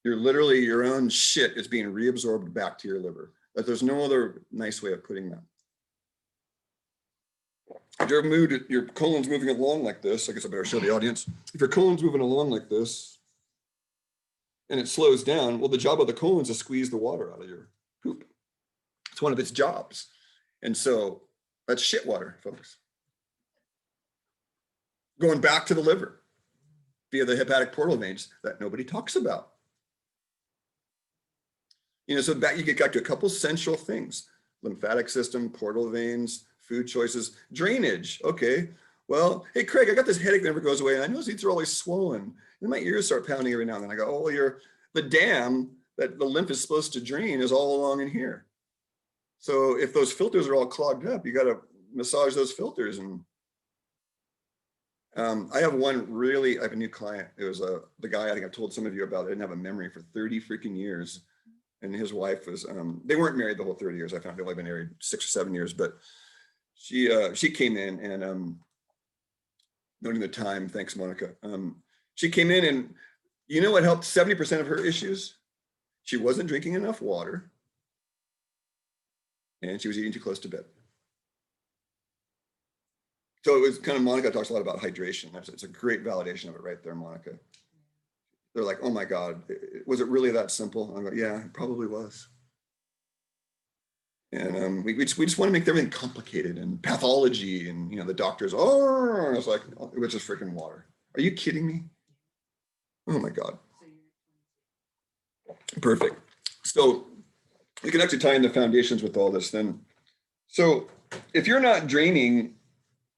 You're literally, your own shit is being reabsorbed back to your liver. But there's no other nice way of putting that. If your colon's moving along like this, I guess I better show the audience. If your colon's moving along like this and it slows down, well, the job of the colon is to squeeze the water out of your poop. It's one of its jobs. And so that's shit water, folks. Going back to the liver via the hepatic portal veins that nobody talks about. So that you get back to a couple central things: lymphatic system, portal veins, food choices, drainage. Okay, well, hey, Craig, I got this headache that never goes away, and I know these are always swollen, and my ears start pounding every now and then. I go, oh, well, the dam that the lymph is supposed to drain is all along in here. So if those filters are all clogged up, you got to massage those filters. And I have a new client. It was the guy I think I've told some of you about. I didn't have a memory for 30 freaking years. And his wife was, they weren't married the whole 30 years. I found they've only been married 6 or 7 years, but she came in and noting the time, thanks, Monica. She came in and you know what helped 70% of her issues? She wasn't drinking enough water and she was eating too close to bed. So it was kind of, Monica talks a lot about hydration. It's a great validation of it right there, Monica. They're like, oh my God, was it really that simple? I go, yeah, it probably was. And we just want to make everything complicated and pathology and, the doctors, oh, it's like, oh, it was just freaking water. Are you kidding me? Oh my God. Perfect. So you can actually tie in the foundations with all this then. So if you're not draining,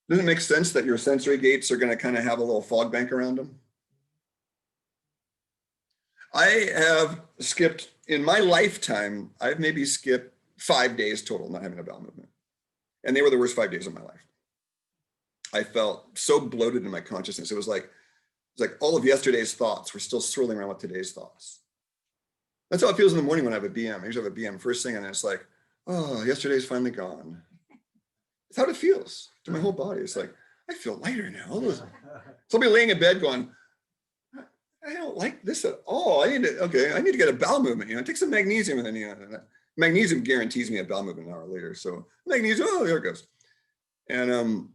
doesn't it make sense that your sensory gates are going to kind of have a little fog bank around them? I have skipped, in my lifetime, I've maybe skipped 5 days total not having a bowel movement. And they were the worst 5 days of my life. I felt so bloated in my consciousness. It was like all of yesterday's thoughts were still swirling around with today's thoughts. That's how it feels in the morning when I have a BM. I usually have a BM first thing, and it's like, oh, yesterday's finally gone. It's how it feels to my whole body. It's like, I feel lighter now. All those, somebody laying in bed going, I don't like this at all. I need to get a bowel movement. Take some magnesium, and then magnesium guarantees me a bowel movement an hour later. So magnesium, oh, there it goes. And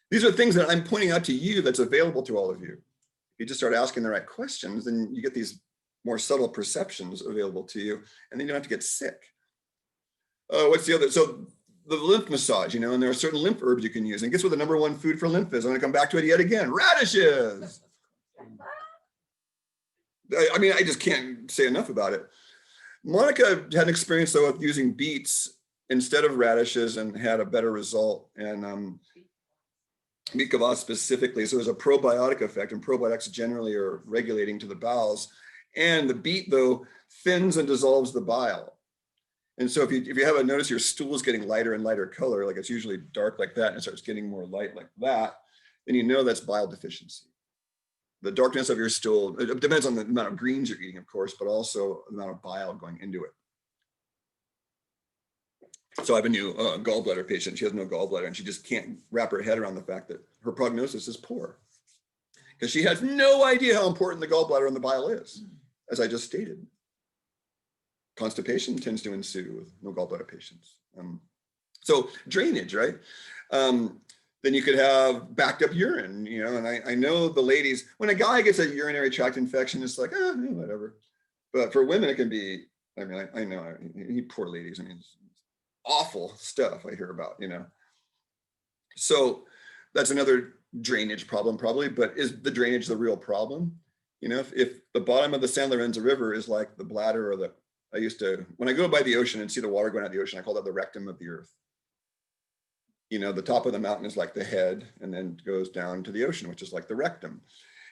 these are things that I'm pointing out to you that's available to all of you. If you just start asking the right questions, then you get these more subtle perceptions available to you, and then you don't have to get sick. What's the other? So the lymph massage, and there are certain lymph herbs you can use. And guess what the number one food for lymph is? I'm going to come back to it yet again. Radishes. I mean, I just can't say enough about it. Monica had an experience though of using beets instead of radishes and had a better result. And beet kvass specifically. So there's a probiotic effect, and probiotics generally are regulating to the bowels. And the beet though thins and dissolves the bile. And so if you have a notice your stool is getting lighter and lighter color, like it's usually dark like that and it starts getting more light like that, then you know that's bile deficiency. The darkness of your stool, it depends on the amount of greens you're eating, of course, but also the amount of bile going into it. So I have a new gallbladder patient. She has no gallbladder, and she just can't wrap her head around the fact that her prognosis is poor because she has no idea how important the gallbladder and the bile is, as I just stated. Constipation tends to ensue with no gallbladder patients. So drainage, right? Then you could have backed up urine, and I know the ladies, when a guy gets a urinary tract infection, it's like, whatever. But for women, it can be, I mean, I know, poor ladies, I mean, it's awful stuff I hear about, So that's another drainage problem probably, but is the drainage the real problem? If the bottom of the San Lorenzo River is like the bladder or when I go by the ocean and see the water going out of the ocean, I call that the rectum of the earth. The top of the mountain is like the head and then goes down to the ocean, which is like the rectum.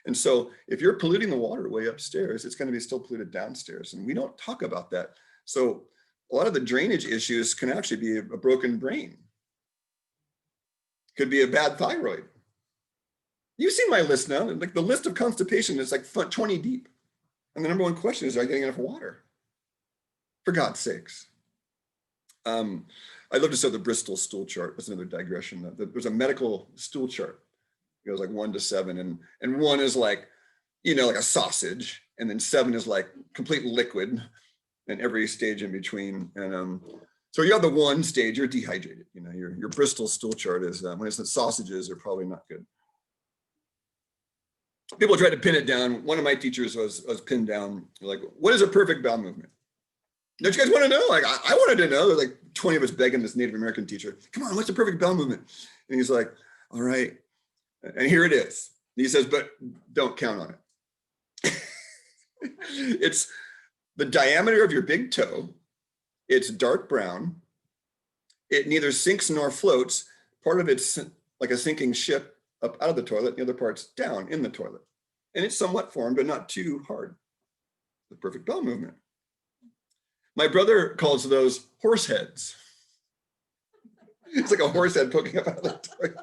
And so if you're polluting the water way upstairs, it's going to be still polluted downstairs. And we don't talk about that. So a lot of the drainage issues can actually be a broken brain. Could be a bad thyroid. You've seen my list now. Like the list of constipation is like 20 deep. And the number one question is, are you getting enough water? For God's sakes. I'd love to show the Bristol stool chart. That's another digression. There's a medical stool chart. It goes like 1 to 7, and 1 is like, like a sausage, and then 7 is like complete liquid, and every stage in between. And so you have the 1 stage, you're dehydrated. Your Bristol stool chart is when it's the sausages are probably not good. People try to pin it down. One of my teachers was pinned down, like, what is a perfect bowel movement? Don't you guys want to know? Like, I wanted to know. There's like 20 of us begging this Native American teacher, come on, what's the perfect bowel movement? And he's like, all right. And here it is. And he says, but don't count on it. It's the diameter of your big toe. It's dark brown. It neither sinks nor floats. Part of it's like a sinking ship up out of the toilet. The other part's down in the toilet. And it's somewhat formed, but not too hard. The perfect bowel movement. My brother calls those horse heads. It's like a horse head poking up out of the toilet.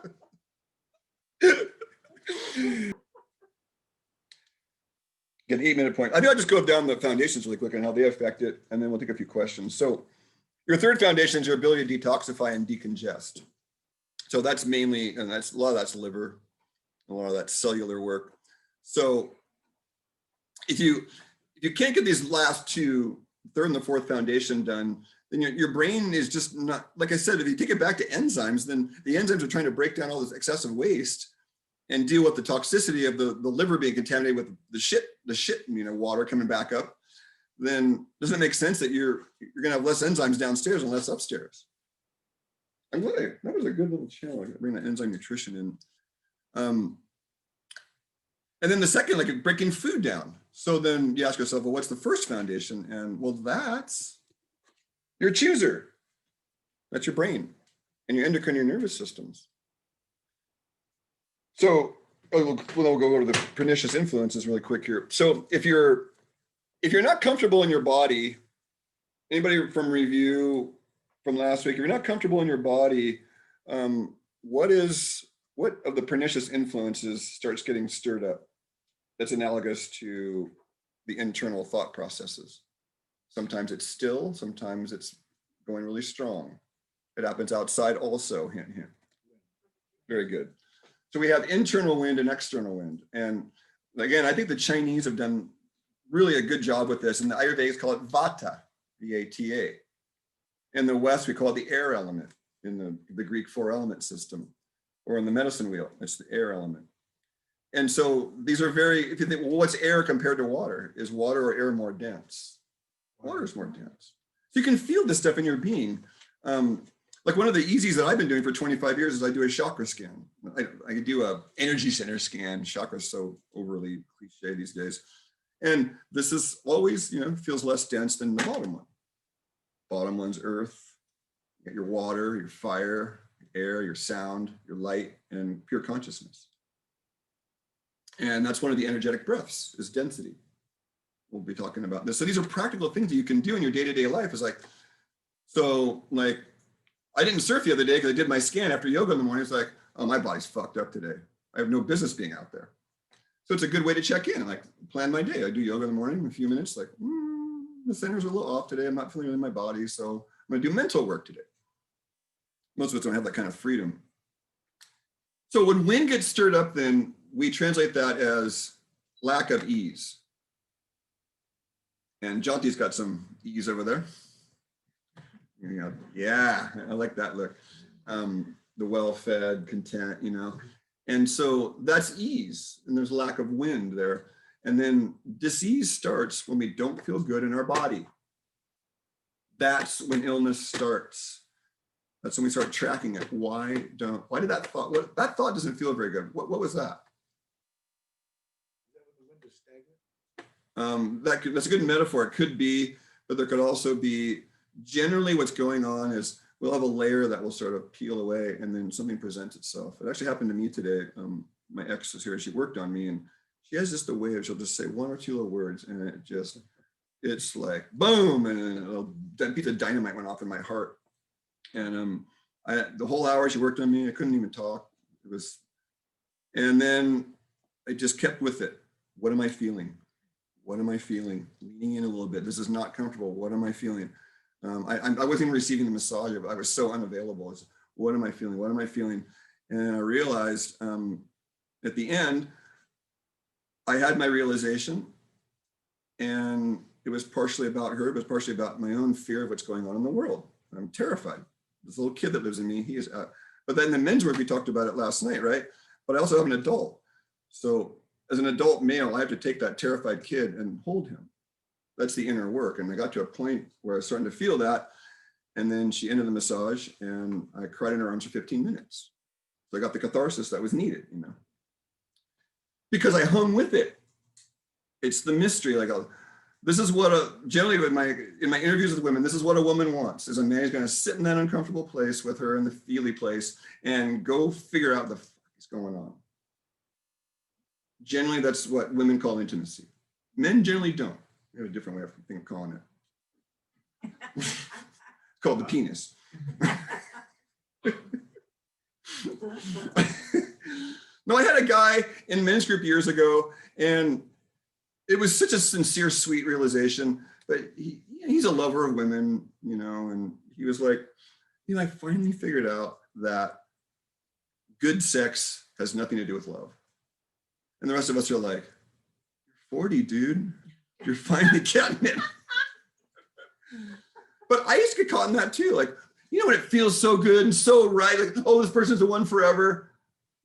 Get an 8-minute point. I think I'll just go down the foundations really quick and how they affect it, and then we'll take a few questions. So your third foundation is your ability to detoxify and decongest. So that's mainly, and a lot of that's liver, a lot of that's cellular work. So if you can't get these last two, third and the fourth foundation done, then your brain is just not, like I said, if you take it back to enzymes, then the enzymes are trying to break down all this excessive waste and deal with the toxicity of the liver being contaminated with the shit, water coming back up. Then doesn't it make sense that you're gonna have less enzymes downstairs and less upstairs? I'm glad that was a good little channel. I bring that enzyme nutrition in. And then the second, like breaking food down. So then you ask yourself, well, what's the first foundation? And well, that's your chooser. That's your brain and your endocrine, your nervous systems. So we'll go to the pernicious influences really quick here. So if you're not comfortable in your body, anybody from review from last week, if you're not comfortable in your body, what of the pernicious influences starts getting stirred up? That's analogous to the internal thought processes. Sometimes it's still, sometimes it's going really strong. It happens outside also, hint, hint. Very good. So we have internal wind and external wind. And again, I think the Chinese have done really a good job with this. And the Ayurvedics call it Vata, V-A-T-A. In the West, we call it the air element in the Greek 4-element system, or in the medicine wheel, it's the air element. And so these are very, if you think, well, what's air compared to water? Is water or air more dense? Water is more dense. So you can feel this stuff in your being. Like one of the easies that I've been doing for 25 years is I do a chakra scan. I do a energy center scan. Chakra is so overly cliche these days. And this is always, feels less dense than the bottom one. Bottom one's earth. You got your water, your fire, your air, your sound, your light, and pure consciousness. And that's one of the energetic breaths is density. We'll be talking about this. So these are practical things that you can do in your day-to-day life. It's like, so like, I didn't surf the other day because I did my scan after yoga in the morning. It's like, oh, my body's fucked up today. I have no business being out there. So it's a good way to check in, like plan my day. I do yoga in the morning, a few minutes, like, the centers are a little off today. I'm not feeling it in my body. So I'm gonna do mental work today. Most of us don't have that kind of freedom. So when wind gets stirred up, then we translate that as lack of ease. And Jonty's got some ease over there. Yeah, I like that look. The well-fed, content, And so that's ease, and there's lack of wind there. And then disease starts when we don't feel good in our body. That's when illness starts. That's when we start tracking it. Why did that thought, that thought doesn't feel very good. What was that? That's a good metaphor. It could be, but there could also be, generally what's going on is we'll have a layer that will sort of peel away and then something presents itself. It actually happened to me today. My ex was here, she worked on me, and she has just a way of, she'll just say one or two little words and it's like boom, and a piece of dynamite went off in my heart. And the whole hour she worked on me, I couldn't even talk. And then I just kept with it. What am I feeling? What am I feeling? Leaning in a little bit. This is not comfortable. What am I feeling? I wasn't even receiving the massage. I was so unavailable. What am I feeling? What am I feeling? And I realized at the end, I had my realization, and it was partially about her, but partially about my own fear of what's going on in the world. I'm terrified. This little kid that lives in me, he is, but then the men's work, we talked about it last night, right? But I also have an adult. So as an adult male, I have to take that terrified kid and hold him. That's the inner work. And I got to a point where I was starting to feel that. And then she ended the massage and I cried in her arms for 15 minutes. So I got the catharsis that was needed, because I hung with it. It's the mystery. Like, this is what generally in my interviews with women, this is what a woman wants, is a man who's going to sit in that uncomfortable place with her in the feely place and go figure out the fuck is going on. Generally, that's what women call intimacy. Men generally don't. We have a different way of calling it. It's called the penis. No, I had a guy in men's group years ago, and it was such a sincere, sweet realization. But he's a lover of women, and he was like, I finally figured out that good sex has nothing to do with love. And the rest of us are like, you're 40, dude. You're finally getting it. But I used to get caught in that too. Like, when it feels so good and so right, like, oh, this person's the one forever.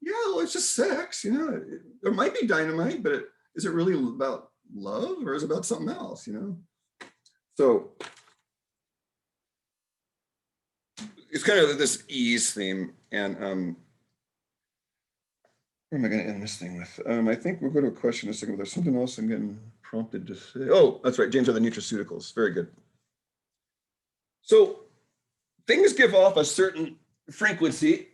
Yeah, well, it's just sex, there might be dynamite, but is it really about love or is it about something else, So it's kind of this ease theme. And what am I going to end this thing with? I think we'll go to a question in a second, but there's something else I'm getting prompted to say. Oh, that's right. James, are the nutraceuticals. Very good. So things give off a certain frequency.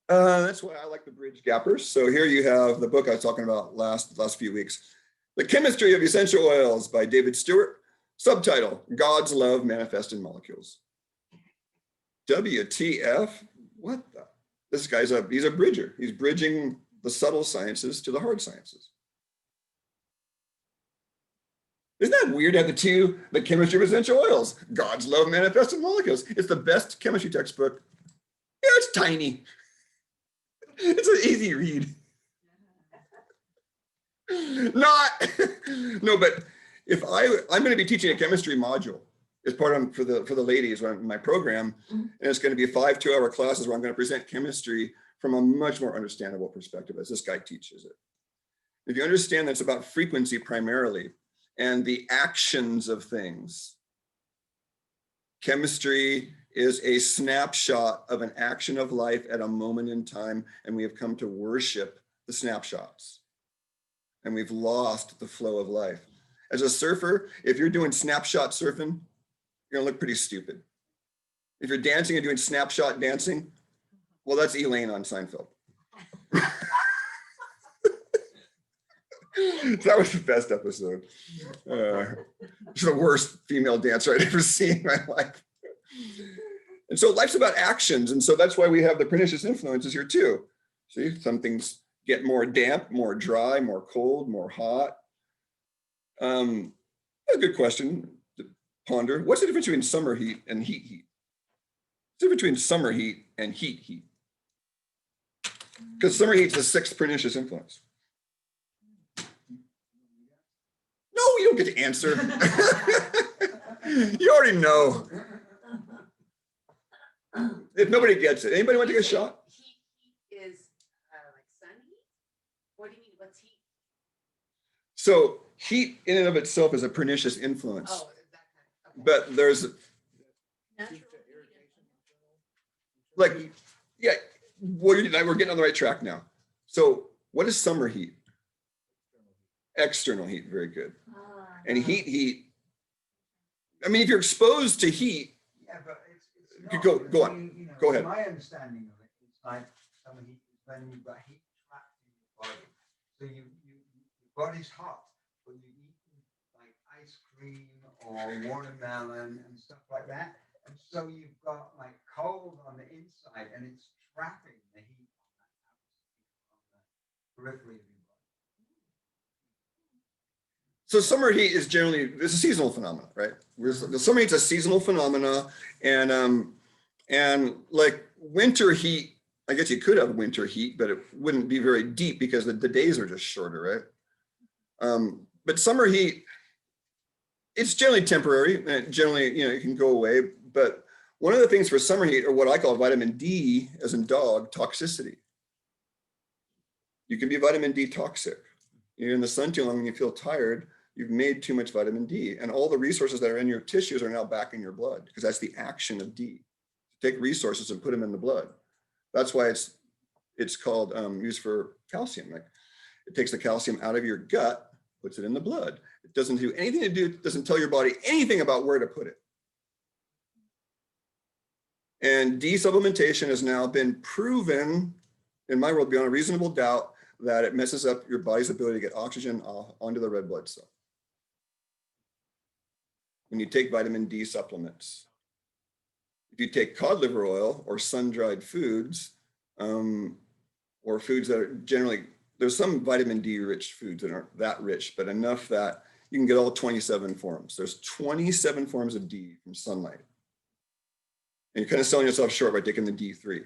That's why I like the bridge gappers. So here you have the book I was talking about last few weeks, The Chemistry of Essential Oils by David Stewart. Subtitle, God's Love Manifest in Molecules. WTF? What the? This guy's he's a bridger. He's bridging the subtle sciences to the hard sciences. Isn't that weird to have the chemistry of essential oils? God's love manifest in molecules. It's the best chemistry textbook. Yeah, it's tiny. It's an easy read. Not, no, but if I'm going to be teaching a chemistry module as part of for the ladies in my program, and it's going to be 5 2-hour classes where I'm going to present chemistry from a much more understandable perspective as this guy teaches it. If you understand that it's about frequency primarily and the actions of things, chemistry is a snapshot of an action of life at a moment in time, and we have come to worship the snapshots. And we've lost the flow of life. As a surfer, if you're doing snapshot surfing, you're gonna look pretty stupid. If you're dancing and doing snapshot dancing, well, that's Elaine on Seinfeld. That was the best episode. She's the worst female dancer I'd ever seen in my life. And so life's about actions. And so that's why we have the pernicious influences here too. See, some things get more damp, more dry, more cold, more hot. A good question to ponder. What's the difference between summer heat and heat heat? What's the difference between summer heat and heat heat? Because summer heat's the 6th pernicious influence. No, you don't get to answer. You already know. If nobody gets it, anybody want to take a shot? Heat is like sun heat? What do you mean, what's heat? So heat in and of itself is a pernicious influence. Oh, that kind of, okay. But there's Natural like, yeah, we're getting on the right track now. So what is summer heat? External heat, very good. And heat, I mean, if you're exposed to heat, Yeah, but it's You not. go I on. mean, you know, Go ahead. My understanding of it is like summer heat is when you've got heat trapped in your body. So your body's hot, but you eat like ice cream or watermelon and stuff like that. And so you've got like cold on the inside and it's trapping the heat on the periphery of your body. so summer heat is generally, it's a seasonal phenomenon, right? The summer heat's a seasonal phenomena, and like winter heat, I guess you could have winter heat, but it wouldn't be very deep because the days are just shorter, right? But summer heat, it's generally temporary, and it generally, it can go away. But one of the things for summer heat are what I call vitamin D, as in dog, toxicity. You can be vitamin D toxic. You're in the sun too long and you feel tired, you've made too much vitamin D, and all the resources that are in your tissues are now back in your blood, because that's the action of D. Take resources and put them in the blood. That's why it's called used for calcium. Like it takes the calcium out of your gut, puts it in the blood. It doesn't do anything to do, it doesn't tell your body anything about where to put it. And D supplementation has now been proven, in my world, beyond a reasonable doubt, that it messes up your body's ability to get oxygen onto the red blood cell. When you take vitamin D supplements. If you take cod liver oil or sun-dried foods, or foods that are generally, there's some vitamin D rich foods that aren't that rich, but enough that you can get all 27 forms. There's 27 forms of D from sunlight. And you're kind of selling yourself short by taking the D3.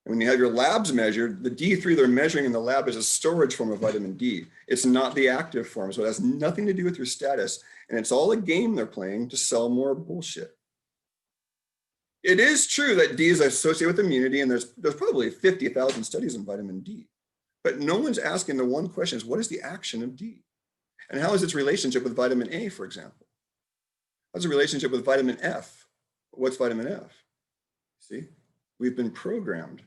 And when you have your labs measured, the D3 they're measuring in the lab is a storage form of vitamin D. It's not the active form, so it has nothing to do with your status. And it's all a game they're playing to sell more bullshit. It is true that D is associated with immunity, and there's probably 50,000 studies on vitamin D. But no one's asking the one question is, what is the action of D? And how is its relationship with vitamin A, for example? How's the relationship with vitamin F? What's vitamin F? See, we've been programmed.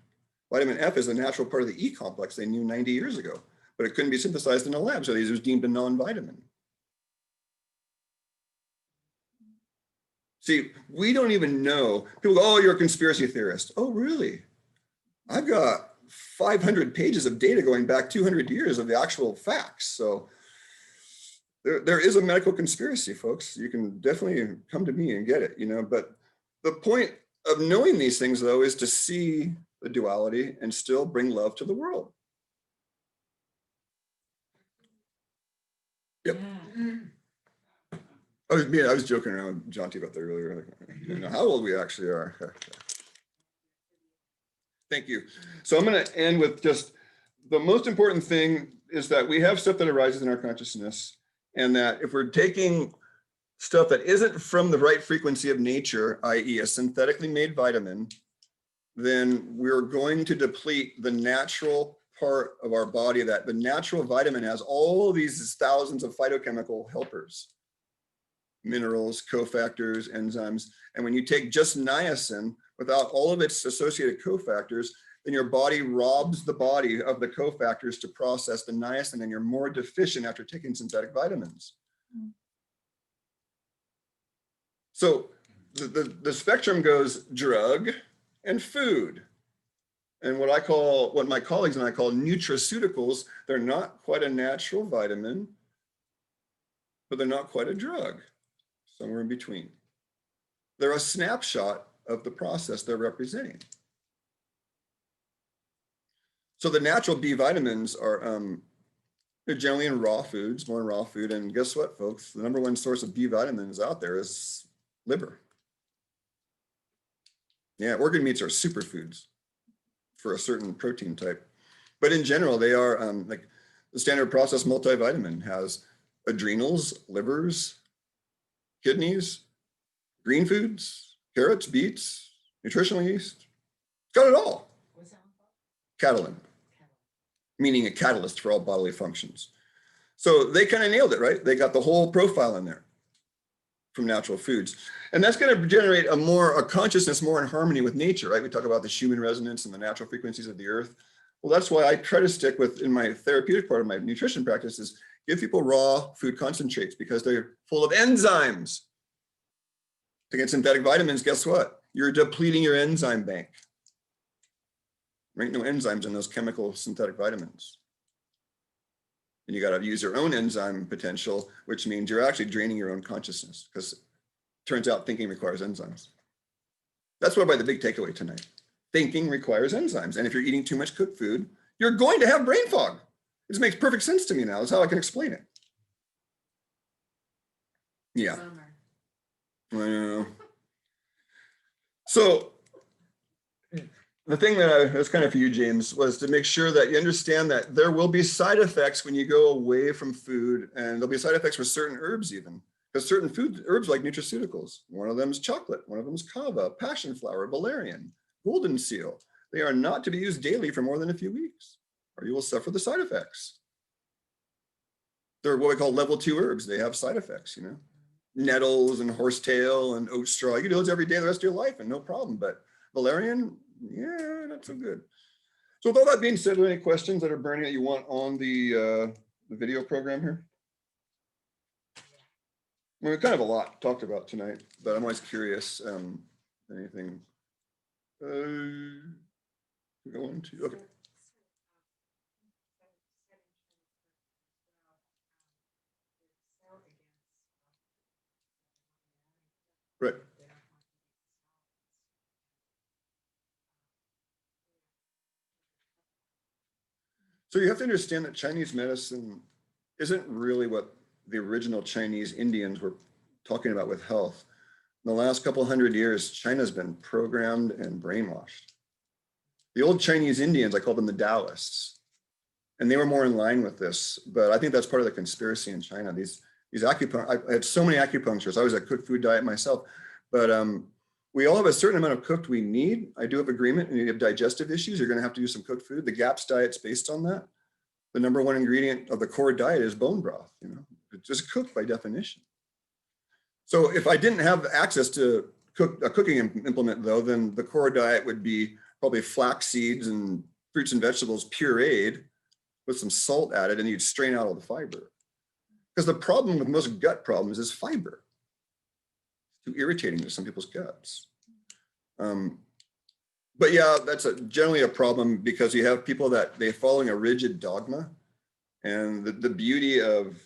Vitamin F is a natural part of the E complex they knew 90 years ago, but it couldn't be synthesized in a lab, so it was deemed a non-vitamin. See, we don't even know. People go, oh, you're a conspiracy theorist. Oh, really? I've got 500 pages of data going back 200 years of the actual facts. So there is a medical conspiracy, folks. You can definitely come to me and get it, but the point of knowing these things, though, is to see the duality and still bring love to the world. Yep. I was joking around with Jonty about that earlier. Like, you know how old we actually are. Thank you. So I'm going to end with just the most important thing is that we have stuff that arises in our consciousness, and that if we're taking stuff that isn't from the right frequency of nature, i.e. a synthetically made vitamin, then we're going to deplete the natural part of our body. That the natural vitamin has all these thousands of phytochemical helpers, minerals, cofactors, enzymes. And when you take just niacin without all of its associated cofactors, then your body robs the body of the cofactors to process the niacin, and you're more deficient after taking synthetic vitamins. So the spectrum goes drug and food. And what my colleagues and I call nutraceuticals, they're not quite a natural vitamin, but they're not quite a drug, somewhere in between. They're a snapshot of the process they're representing. So the natural B vitamins are they're generally in raw foods, more in raw food. And guess what, folks? The number one source of B vitamins out there is liver. Yeah, organ meats are superfoods for a certain protein type. But in general, they are like the standard processed multivitamin has adrenals, livers, kidneys, green foods, carrots, beets, nutritional yeast. Got it all. What's that one called? Catalin, meaning a catalyst for all bodily functions. So they kind of nailed it, right? They got the whole profile in there from natural foods. And that's going to generate a consciousness more in harmony with nature, right? We talk about the Schumann resonance and the natural frequencies of the earth. Well, that's why I try to stick with, in my therapeutic part of my nutrition practice, is give people raw food concentrates because they're full of enzymes. To get synthetic vitamins, guess what? You're depleting your enzyme bank. There ain't no enzymes in those chemical synthetic vitamins. And you got to use your own enzyme potential, which means you're actually draining your own consciousness, because it turns out thinking requires enzymes. That's what by the big takeaway tonight. Thinking requires enzymes. And if you're eating too much cooked food, you're going to have brain fog. This makes perfect sense to me now. That's how I can explain it. Yeah. Bummer. I know. So the thing that was kind of for you, James, was to make sure that you understand that there will be side effects when you go away from food, and there'll be side effects with certain herbs even, because certain herbs like nutraceuticals. One of them is chocolate, one of them is kava, passion flower, valerian, golden seal. They are not to be used daily for more than a few weeks, or you will suffer the side effects. They're what we call level 2 herbs. They have side effects, you know. Nettles and horsetail and oat straw. You can do those every day the rest of your life and no problem. But valerian, yeah, not so good. So with all that being said, are there any questions that are burning that you want on the video program here? I mean, kind of a lot talked about tonight, but I'm always curious. Anything? Go on to, okay. Right. So you have to understand that Chinese medicine isn't really what the original Chinese Indians were talking about with health. In the last couple hundred years, China's been programmed and brainwashed. The old Chinese Indians, I call them the Taoists, and they were more in line with this. But I think that's part of the conspiracy in China. These I had so many acupuncturists. I was a cooked food diet myself, but we all have a certain amount of cooked we need. I do have agreement, and you have digestive issues, you're going to have to do some cooked food. The GAPS diet's based on that. The number one ingredient of the core diet is bone broth. You know, it's just cooked by definition. So if I didn't have access to a cooking implement, though, then the core diet would be probably flax seeds and fruits and vegetables pureed with some salt added, and you'd strain out all the fiber. Because the problem with most gut problems is fiber. It's too irritating to some people's guts. But yeah, that's generally a problem because you have people that they're following a rigid dogma. And the beauty of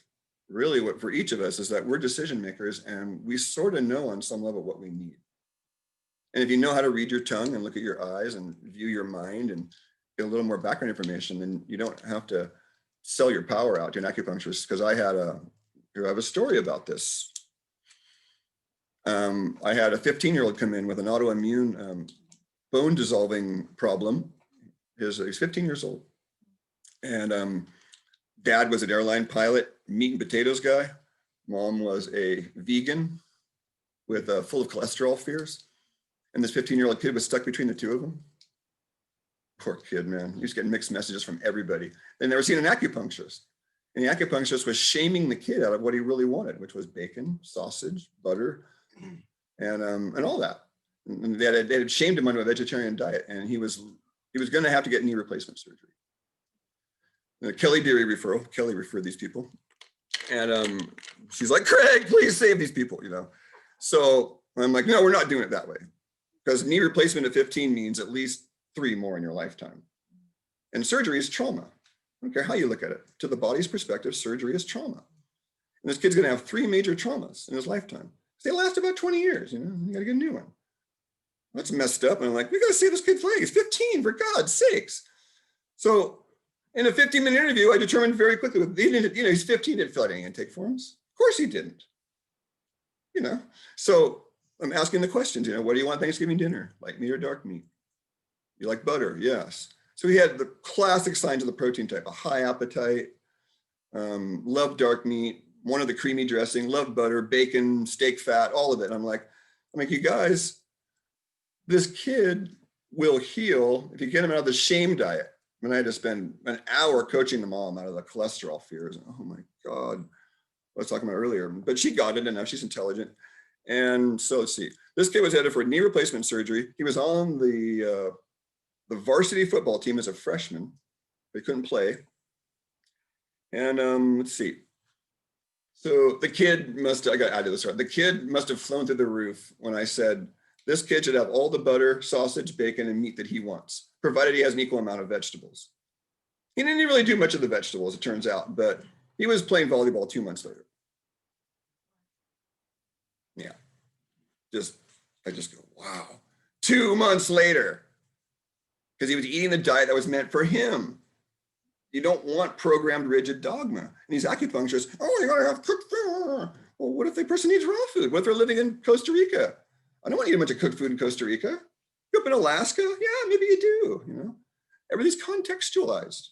really what for each of us is that we're decision makers, and we sort of know on some level what we need. And if you know how to read your tongue and look at your eyes and view your mind and get a little more background information, then you don't have to sell your power out to an acupuncturist. Because I have a story about this. I had a 15-year-old come in with an autoimmune bone dissolving problem. He's 15 years old. And dad was an airline pilot, meat and potatoes guy. Mom was a vegan with full of cholesterol fears. And this 15-year-old kid was stuck between the two of them. Poor kid, man. He was getting mixed messages from everybody. They'd never seen an acupuncturist. And the acupuncturist was shaming the kid out of what he really wanted, which was bacon, sausage, butter, and all that. And they had shamed him onto a vegetarian diet, and he was going to have to get knee replacement surgery. The Kelly Deary referral. Kelly referred these people, and she's like, "Craig, please save these people," you know. So I'm like, "No, we're not doing it that way, because knee replacement at 15 means at least 3 more in your lifetime, and surgery is trauma. I don't care how you look at it. To the body's perspective, surgery is trauma, and this kid's going to have 3 major traumas in his lifetime. They last about 20 years. You know, you got to get a new one. That's messed up. And I'm like, we got to save this kid's leg. He's 15, for God's sakes. So in a 15-minute interview, I determined very quickly, he's 15, didn't fill out any intake forms. Of course he didn't. You know, so I'm asking the questions, what do you want Thanksgiving dinner? Light meat or dark meat? You like butter? Yes. So he had the classic signs of the protein type: a high appetite, love dark meat, wanted the creamy dressing, love butter, bacon, steak fat, all of it. I'm like, you guys, this kid will heal if you get him out of the shame diet. I mean, I had to spend an hour coaching the mom out of the cholesterol fears. Oh my God, I was talking about earlier, but she got it enough. She's intelligent. And so let's see, this kid was headed for knee replacement surgery. He was on the varsity football team as a freshman. They couldn't play. And let's see. So the kid I got out of this right. The kid must have flown through the roof when I said, this kid should have all the butter, sausage, bacon, and meat that he wants, provided he has an equal amount of vegetables. He didn't really do much of the vegetables, it turns out, but he was playing volleyball 2 months later. Yeah, I just go, wow. 2 months later, because he was eating the diet that was meant for him. You don't want programmed rigid dogma. And these acupuncturists, oh, you gotta have cooked food. Well, what if the person needs raw food? What if they're living in Costa Rica? I don't want to eat a bunch of cooked food in Costa Rica. You up in Alaska? Yeah, maybe you do, Everything's contextualized.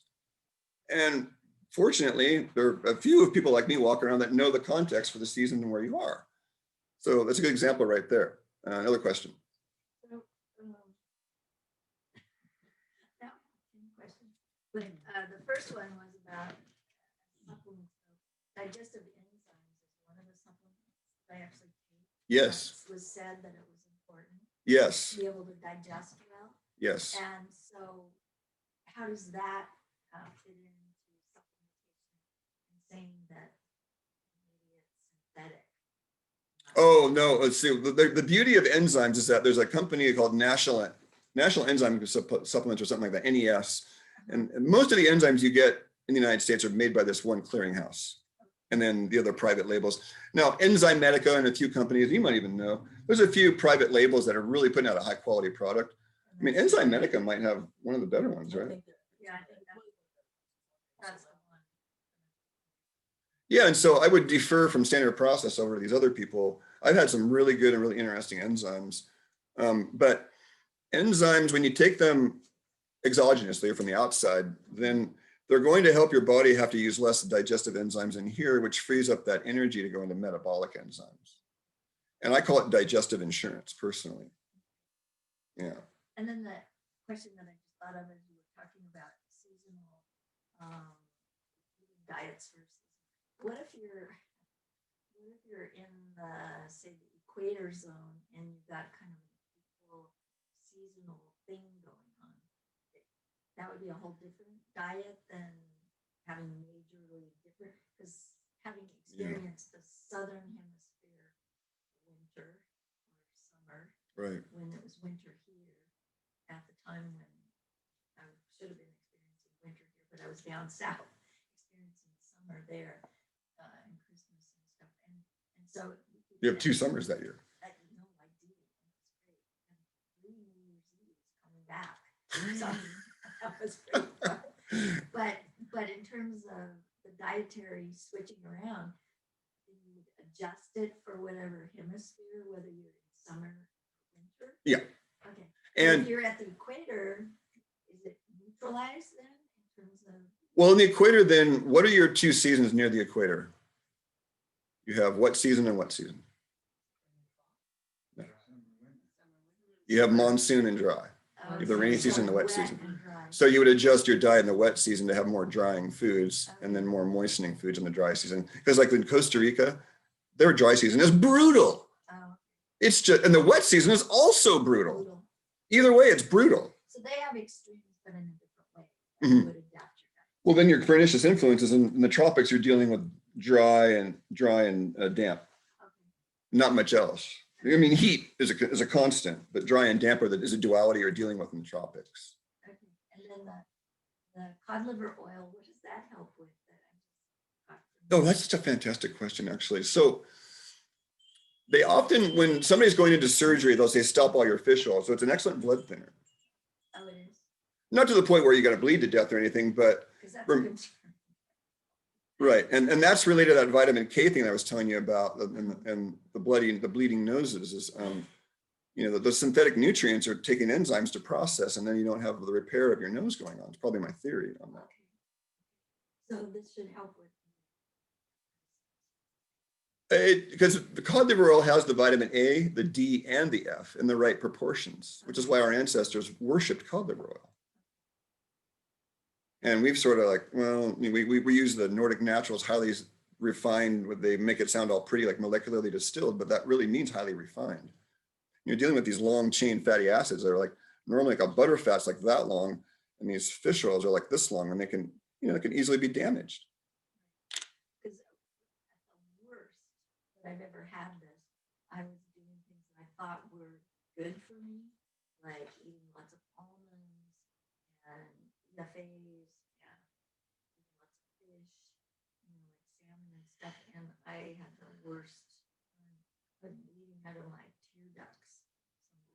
And fortunately, there are a few of people like me walking around that know the context for the season and where you are. So that's a good example right there. Another question. So, now, question. But the first one was about supplements. Digestive enzymes is one of the supplements I actually take. Yes. It was said that it was important Yes. to be able to digest well. Yes. And so, how does that fit into supplementation and saying that maybe it's synthetic? Oh, no, let's see. The beauty of enzymes is that there's a company called National Enzyme Supplements or something like that, NES. And most of the enzymes you get in the United States are made by this one clearinghouse. And then the other private labels. Now, Enzymedica and a few companies, you might even know, there's a few private labels that are really putting out a high quality product. I mean, Enzymedica might have one of the better ones, right? Yeah, I think that's the one. Yeah, and so I would defer from standard process over to these other people. I've had some really good and really interesting enzymes. But enzymes, when you take them exogenously or from the outside, then they're going to help your body have to use less digestive enzymes in here, which frees up that energy to go into metabolic enzymes. And I call it digestive insurance personally. Yeah. And then the question that I just thought of as you were talking about seasonal diets versus, what if you're in the, say, the equator zone and you've got kind of an equal seasonal thing going on? That would be a whole different diet than having majorly different, because having experienced the southern hemisphere winter or summer, Right. when it was winter here, at the time when I should have been experiencing winter here, but I was down south experiencing summer there and Christmas and stuff. And so You have 2 summers that year. No, I do. It was great. And 3 New Year's Eve coming back. So that was great fun. But in terms of the dietary switching around, you would adjust it for whatever hemisphere, whether you're in summer or winter? Yeah. Okay. And And if you're at the equator, is it neutralized then in terms of? well, in the equator, then what are your two seasons near the equator? You have wet season and wet season. You have monsoon and dry. You have the rainy season and the wet season. So you would adjust your diet in the wet season to have more drying foods and then more moistening foods in the dry season. Because like in Costa Rica, their dry season is brutal. Oh, It's just, and the wet season is also brutal. Either way, it's brutal. so they have extremes, but in a different way. Mhm. You would adapt your diet. Well, then your pernicious influences in the tropics, you're dealing with dry and damp, Okay. not much else. I mean, heat is a constant, but dry and damp is a duality you're dealing with in the tropics. Okay. And then the cod liver oil, what does that help with? Oh, that's such a fantastic question, actually. So they often, when somebody's going into surgery, they'll say, stop all your fish oil. So it's an excellent blood thinner. Oh, it is? Not to the point where you're going to bleed to death or anything, but Because that's a concern. right. And that's related to that vitamin K thing I was telling you about, and the bleeding noses is, you know, the synthetic nutrients are taking enzymes to process, and then you don't have the repair of your nose going on. It's probably my theory on that. So this should help with. Because the cod liver oil has the vitamin A, the D, and the F in the right proportions, which is why our ancestors worshipped cod liver oil. And we've sort of like, well, we use the Nordic naturals, highly refined, they make it sound all pretty, like molecularly distilled, but that really means highly refined. You're dealing with these long chain fatty acids that are like, normally like a butter fat's like that long, and these fish oils are like this long, and they can, you know, they can easily be damaged. Because at the worst that I've ever had this, I was doing things that I thought were good for me, like eating lots of almonds and buffets and eating lots of fish, you know, like salmon and stuff. And I had the worst bleeding out of my tear ducts sometimes.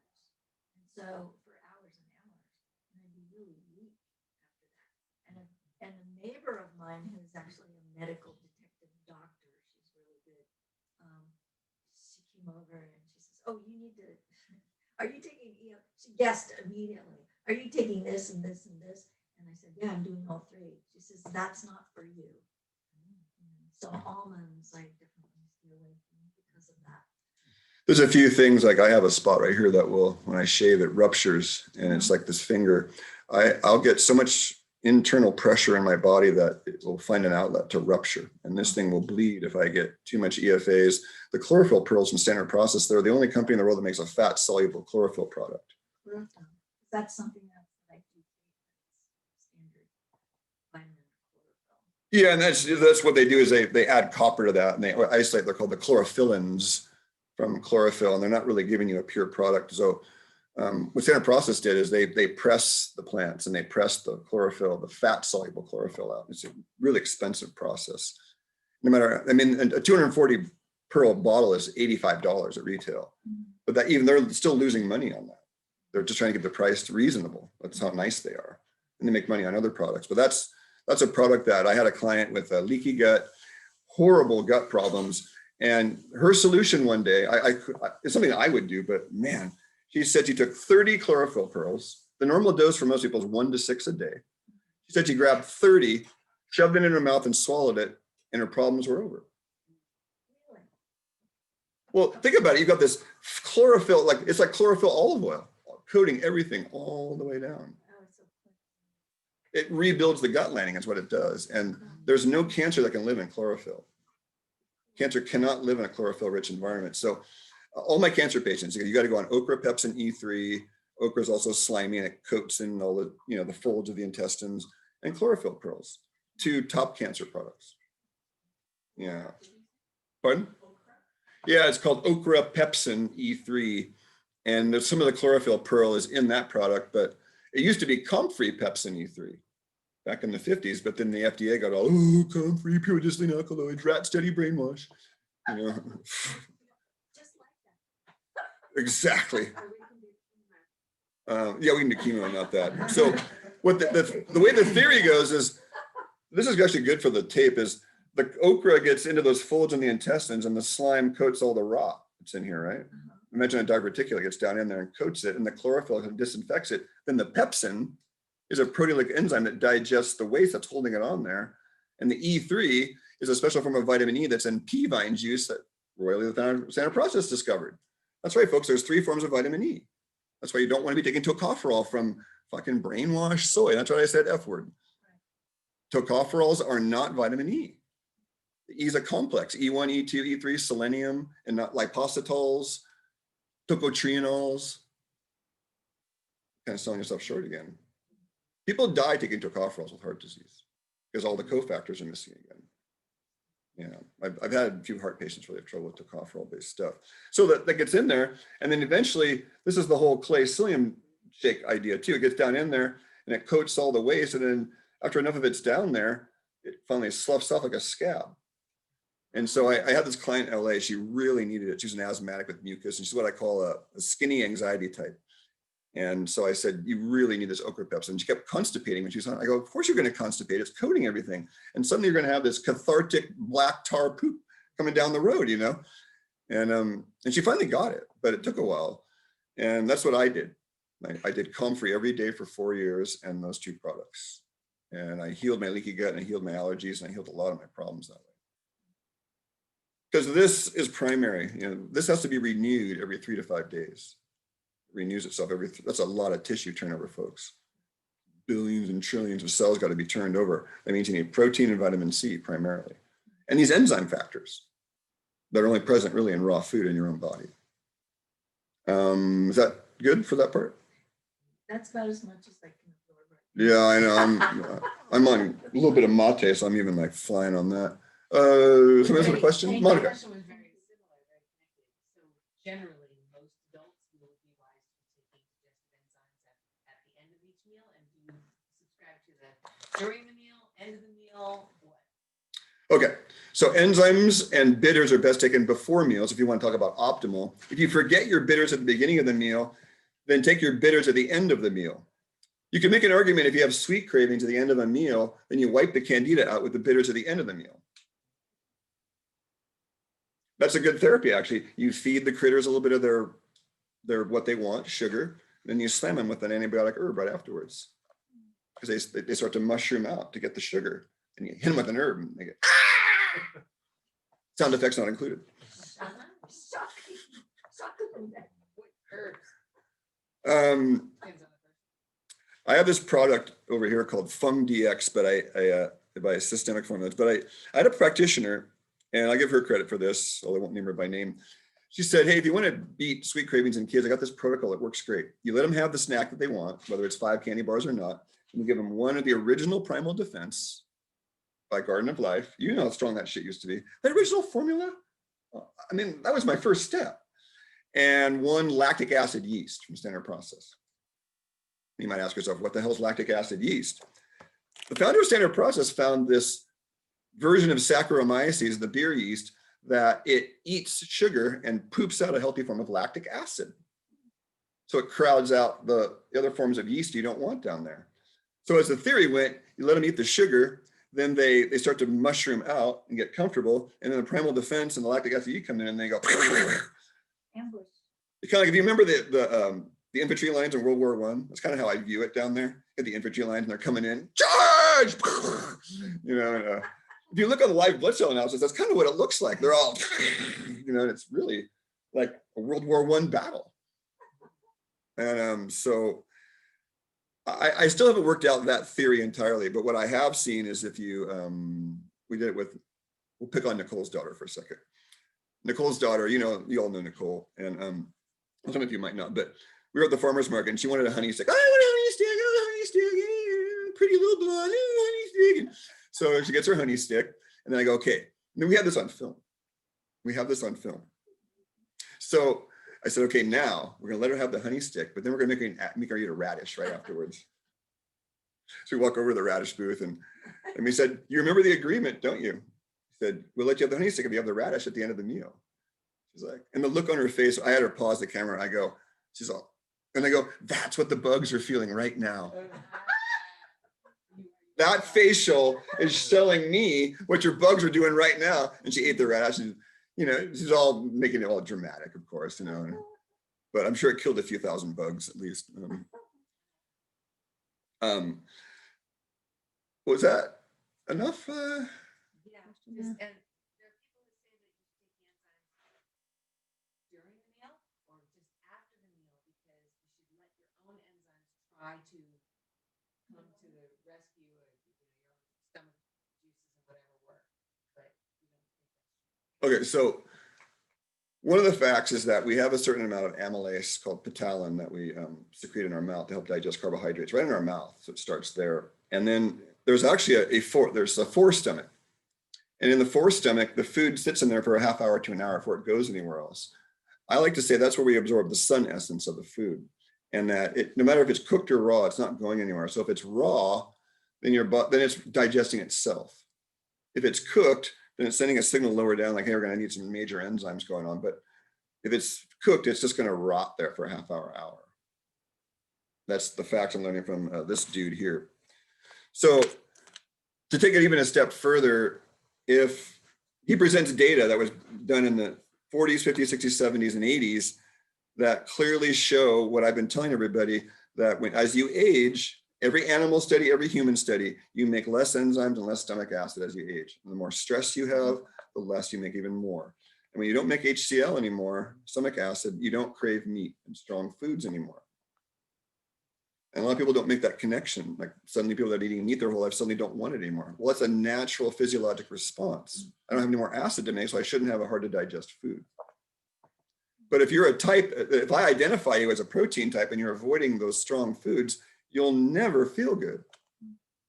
And so for hours and hours, and I'd be really weak after that. And a neighbor of mine who's actually a medical detective doctor, she's really good. She came over and she says, "Oh, you need to. Are you taking?" You know, she guessed immediately. "Are you taking this and this and this?" And I said, "Yeah, I'm doing all three." She says, "That's not for you." So almonds, I definitely stay away from because of that. There's a few things, like I have a spot right here that will, when I shave, it ruptures, and it's like this finger. I'll get so much internal pressure in my body that it will find an outlet to rupture, and this thing will bleed if I get too much EFAs. The chlorophyll pearls from Standard Process, they're the only company in the world that makes a fat soluble chlorophyll product. Chlorophyll. That's something that I do take. Standard vitamin chlorophyll. Yeah, and that's what they do, is they add copper to that, and they isolate. They're called the chlorophyllenes from chlorophyll, and they're not really giving you a pure product. So what Standard Process did is they press the plants and they press the chlorophyll, the fat soluble chlorophyll out. It's a really expensive process. No matter, I mean, a 240 pearl bottle is $85 at retail, but that even they're still losing money on that. They're just trying to get the price reasonable. That's how nice they are, and they make money on other products. But that's a product that I had a client with a leaky gut, horrible gut problems, and her solution one day, it's something that I would do, but man. She said she took 30 chlorophyll pearls. The normal dose for most people is 1 to 6 a day. She said she grabbed 30, shoved it in her mouth and swallowed it, and her problems were over. Really? Well, think about it. You've got this chlorophyll, like it's like chlorophyll olive oil, coating everything all the way down. Oh, it's so cool. It rebuilds the gut lining, is what it does. And there's no cancer that can live in chlorophyll. Cancer cannot live in a chlorophyll-rich environment. So all my cancer patients, you got to go on okra, pepsin, E3. Okra is also slimy, and it coats in all the, you know, the folds of the intestines, and chlorophyll pearls, 2 top cancer products. Yeah. Pardon? Yeah, it's called okra, pepsin, E3. And there's some of the chlorophyll pearl is in that product, but it used to be comfrey pepsin E3 back in the 50s, but then the FDA got all, oh, comfrey, pure distillate alkaloids, rat steady brainwash. You know. Just like that. Exactly. Or we can do chemo. Yeah, we can do chemo, not that. So what the way the theory goes is, this is actually good for the tape, is the okra gets into those folds in the intestines and the slime coats all the rot that's in here, right? Uh-huh. Imagine a diverticula gets down in there and coats it, and the chlorophyll disinfects it. Then the pepsin is a proteolytic enzyme that digests the waste that's holding it on there. And the E3 is a special form of vitamin E that's in pea vine juice that Royally Standard Process discovered. That's right, folks, there's 3 forms of vitamin E. That's why you don't want to be taking tocopherol from fucking brainwashed soy. That's why I said F word. Tocopherols are not vitamin E. The E is a complex, E1, E2, E3, selenium, and not lipositols, tocotrienols. Kind of selling yourself short again. People die taking tocopherols with heart disease because all the cofactors are missing again. Yeah, I've had a few heart patients really have trouble with tocopherol-based stuff. So that gets in there, and then eventually, this is the whole clay psyllium shake idea too. It gets down in there, and it coats all the waste, and then after enough of it's down there, it finally sloughs off like a scab. And so I had this client in LA, she really needed it. She's an asthmatic with mucus, and she's what I call a skinny anxiety type. And so I said, you really need this okra pepsin. And she kept constipating when she was on. I go, of course you're going to constipate. It's coating everything. And suddenly you're going to have this cathartic black tar poop coming down the road, you know? And she finally got it, but it took a while. And that's what I did. I did comfrey every day for 4 years and those 2 products. And I healed my leaky gut and I healed my allergies and I healed a lot of my problems that way. Because this is primary, you know, this has to be renewed every 3 to 5 days. Renews itself that's a lot of tissue turnover, folks. Billions and trillions of cells got to be turned over. That means you need protein and vitamin C primarily. And these enzyme factors that are only present really in raw food in your own body. Is that good for that part? That's about as much as I can absorb right Yeah, I know. I'm on a little bit of mate, so I'm even like flying on that. Somebody else have a question? Thank you. My Monica. question was very similar, very connected. So generally, most adults will be wise to taking digestive enzymes at the end of each meal. And do you subscribe to the during the meal, end of the meal, what? Okay, so enzymes and bitters are best taken before meals if you want to talk about optimal. If you forget your bitters at the beginning of the meal, then take your bitters at the end of the meal. You can make an argument if you have sweet cravings at the end of a meal, then you wipe the candida out with the bitters at the end of the meal. That's a good therapy, actually. You feed the critters a little bit of their what they want, sugar, then you slam them with an antibiotic herb right afterwards. Because they start to mushroom out to get the sugar. And you hit them with an herb and they get, ah! Sound effects not included. What herbs? Um, Depends on the person. I have this product over here called Fung DX, but I by Systemic Formulas. But I had a practitioner, and I give her credit for this, although I won't name her by name. She said, hey, if you want to beat sweet cravings in kids, I got this protocol that works great. You let them have the snack that they want, whether it's 5 candy bars or not, and you give them one of the original Primal Defense by Garden of Life. You know how strong that shit used to be. That original formula, I mean, that was my first step. And 1 lactic acid yeast from Standard Process. You might ask yourself, what the hell is lactic acid yeast? The founder of Standard Process found this version of Saccharomyces, the beer yeast, that it eats sugar and poops out a healthy form of lactic acid. So it crowds out the other forms of yeast you don't want down there. So as the theory went, you let them eat the sugar, then they start to mushroom out and get comfortable, and then the Primal Defense and the lactic acid yeast come in and they go. Ambush. It's kind of like, if you remember the infantry lines in World War I, that's kind of how I view it down there. At the infantry lines and they're coming in, charge! You know, and, if you look on the live blood cell analysis, that's kind of what it looks like. They're all, you know, and it's really like a World War I battle. And so I still haven't worked out that theory entirely, but what I have seen is if you, we did it with, we'll pick on Nicole's daughter for a second. Nicole's daughter, you know, you all know Nicole, and some of you might not, but we were at the farmer's market and she wanted a honey stick. I want a honey stick, I want a honey stick, pretty little blonde, honey stick. And so she gets her honey stick, and then I go, okay. And then we have this on film. We have this on film. So I said, okay, now we're gonna let her have the honey stick, but then we're gonna make her eat a radish right afterwards. So we walk over to the radish booth and we said, you remember the agreement, don't you? He said, we'll let you have the honey stick if you have the radish at the end of the meal. She's like, and the look on her face, I had her pause the camera. I go, she's all, and I go, that's what the bugs are feeling right now. That facial is telling me what your bugs are doing right now. And she ate the rat. She's, you know, she's all making it all dramatic, of course, you know, but I'm sure it killed a few thousand bugs at least. Was that enough? Yeah, and there are people who say that you should take the enzymes during the meal or just after the meal because you should let your own enzymes try to come to the rescue of your stomach juices and whatever work, but you don't think that's Okay, so one of the facts is that we have a certain amount of amylase called ptyalin that we secrete in our mouth to help digest carbohydrates right in our mouth. So it starts there. And then there's actually a forestomach. And in the forestomach, the food sits in there for a half hour to an hour before it goes anywhere else. I like to say that's where we absorb the sun essence of the food. And that no matter if it's cooked or raw, it's not going anywhere. So if it's raw, then it's digesting itself. If it's cooked, then it's sending a signal lower down, like, hey, we're going to need some major enzymes going on. But if it's cooked, it's just going to rot there for a half hour. That's the fact I'm learning from this dude here. So to take it even a step further, if he presents data that was done in the 40s, 50s, 60s, 70s, and 80s that clearly show what I've been telling everybody, that as you age, every animal study, every human study, you make less enzymes and less stomach acid as you age. And the more stress you have, the less you make even more. And when you don't make HCl anymore, stomach acid, you don't crave meat and strong foods anymore. And a lot of people don't make that connection. Like suddenly people that are eating meat their whole life suddenly don't want it anymore. Well, that's a natural physiologic response. I don't have any more acid to make, so I shouldn't have a hard to digest food. But if you're a type, if I identify you as a protein type and you're avoiding those strong foods, you'll never feel good.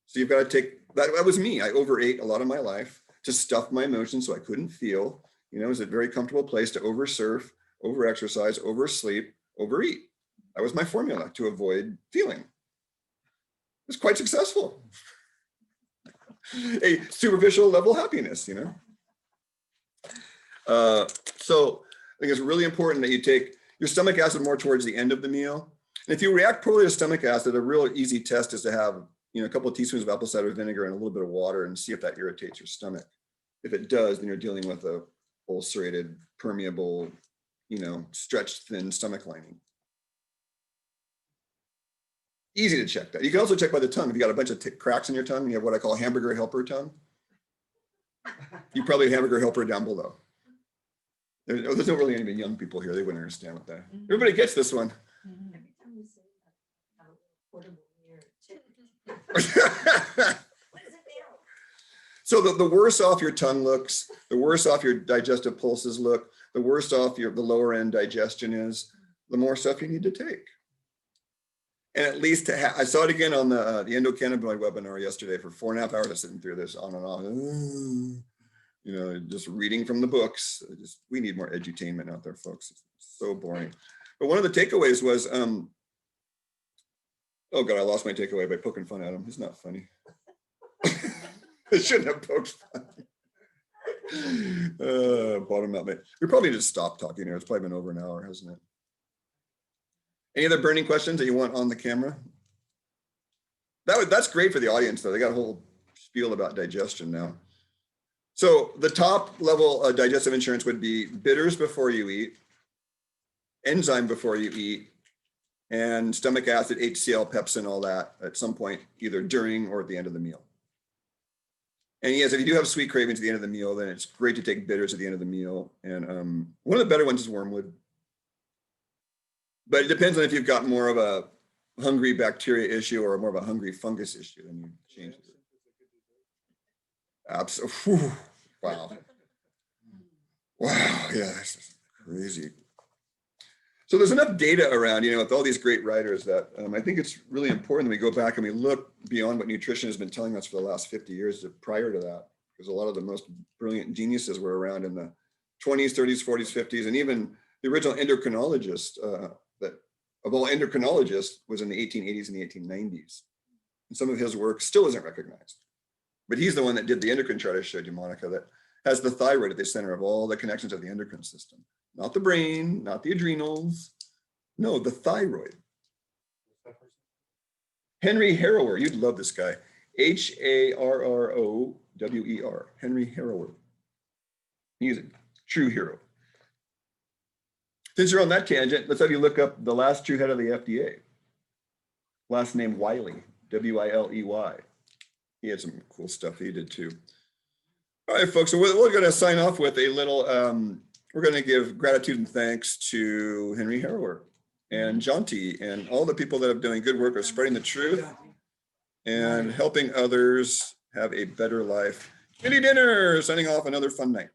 So you've got to take, that was me. I overate a lot of my life to stuff my emotions so I couldn't feel. You know, it was a very comfortable place to oversurf, overexercise, oversleep, overeat. That was my formula to avoid feeling. It was quite successful. A superficial level happiness, you know. So I think it's really important that you take your stomach acid more towards the end of the meal. And if you react poorly to stomach acid, a real easy test is to have, you know, a couple of teaspoons of apple cider vinegar and a little bit of water and see if that irritates your stomach. If it does, then you're dealing with a ulcerated, permeable, you know, stretched thin stomach lining. Easy to check that. You can also check by the tongue. If you got a bunch of cracks in your tongue, you have what I call hamburger helper tongue. You probably have hamburger helper down below. There's not really any young people here. They wouldn't understand what that. Everybody gets this one. Every time you say that, I have a portable mirror. What does it feel? So the worse off your tongue looks, the worse off your digestive pulses look, the worse off the lower end digestion is, the more stuff you need to take. And at least I saw it again on the endocannabinoid webinar yesterday for 4.5 hours. I'm sitting through this on and on, you know, just reading from the books. We need more edutainment out there, folks. It's so boring. But one of the takeaways was, oh God, I lost my takeaway by poking fun at him. It's not funny. I shouldn't have poked fun. Bottom up. We probably need to stop talking here. It's probably been over an hour, hasn't it? Any other burning questions that you want on the camera? That's great for the audience, though. They got a whole spiel about digestion now. So the top level digestive insurance would be bitters before you eat, enzyme before you eat, and stomach acid, HCl, pepsin, all that at some point, either during or at the end of the meal. And yes, if you do have sweet cravings at the end of the meal, then it's great to take bitters at the end of the meal. And one of the better ones is wormwood. But it depends on if you've got more of a hungry bacteria issue or more of a hungry fungus issue, then you change it. Absolutely. Wow. Wow. Yeah, that's crazy. So there's enough data around, you know, with all these great writers that I think it's really important that we go back and we look beyond what nutrition has been telling us for the last 50 years prior to that, because a lot of the most brilliant geniuses were around in the 20s, 30s, 40s, 50s, and even the original endocrinologist that of all endocrinologists was in the 1880s and the 1890s. And some of his work still isn't recognized. But he's the one that did the endocrine chart I showed you, Monica, that has the thyroid at the center of all the connections of the endocrine system. Not the brain, not the adrenals. No, the thyroid. Henry Harrower, you'd love this guy. Harrower, Henry Harrower. He's a true hero. Since you're on that tangent, let's have you look up the last true head of the FDA. Last name Wiley, W-I-L-E-Y. He had some cool stuff he did too. All right, folks, so we're going to sign off with a little, we're going to give gratitude and thanks to Henry Harrower and Jonty and all the people that are doing good work of spreading the truth and helping others have a better life. Community dinner, signing off, another fun night.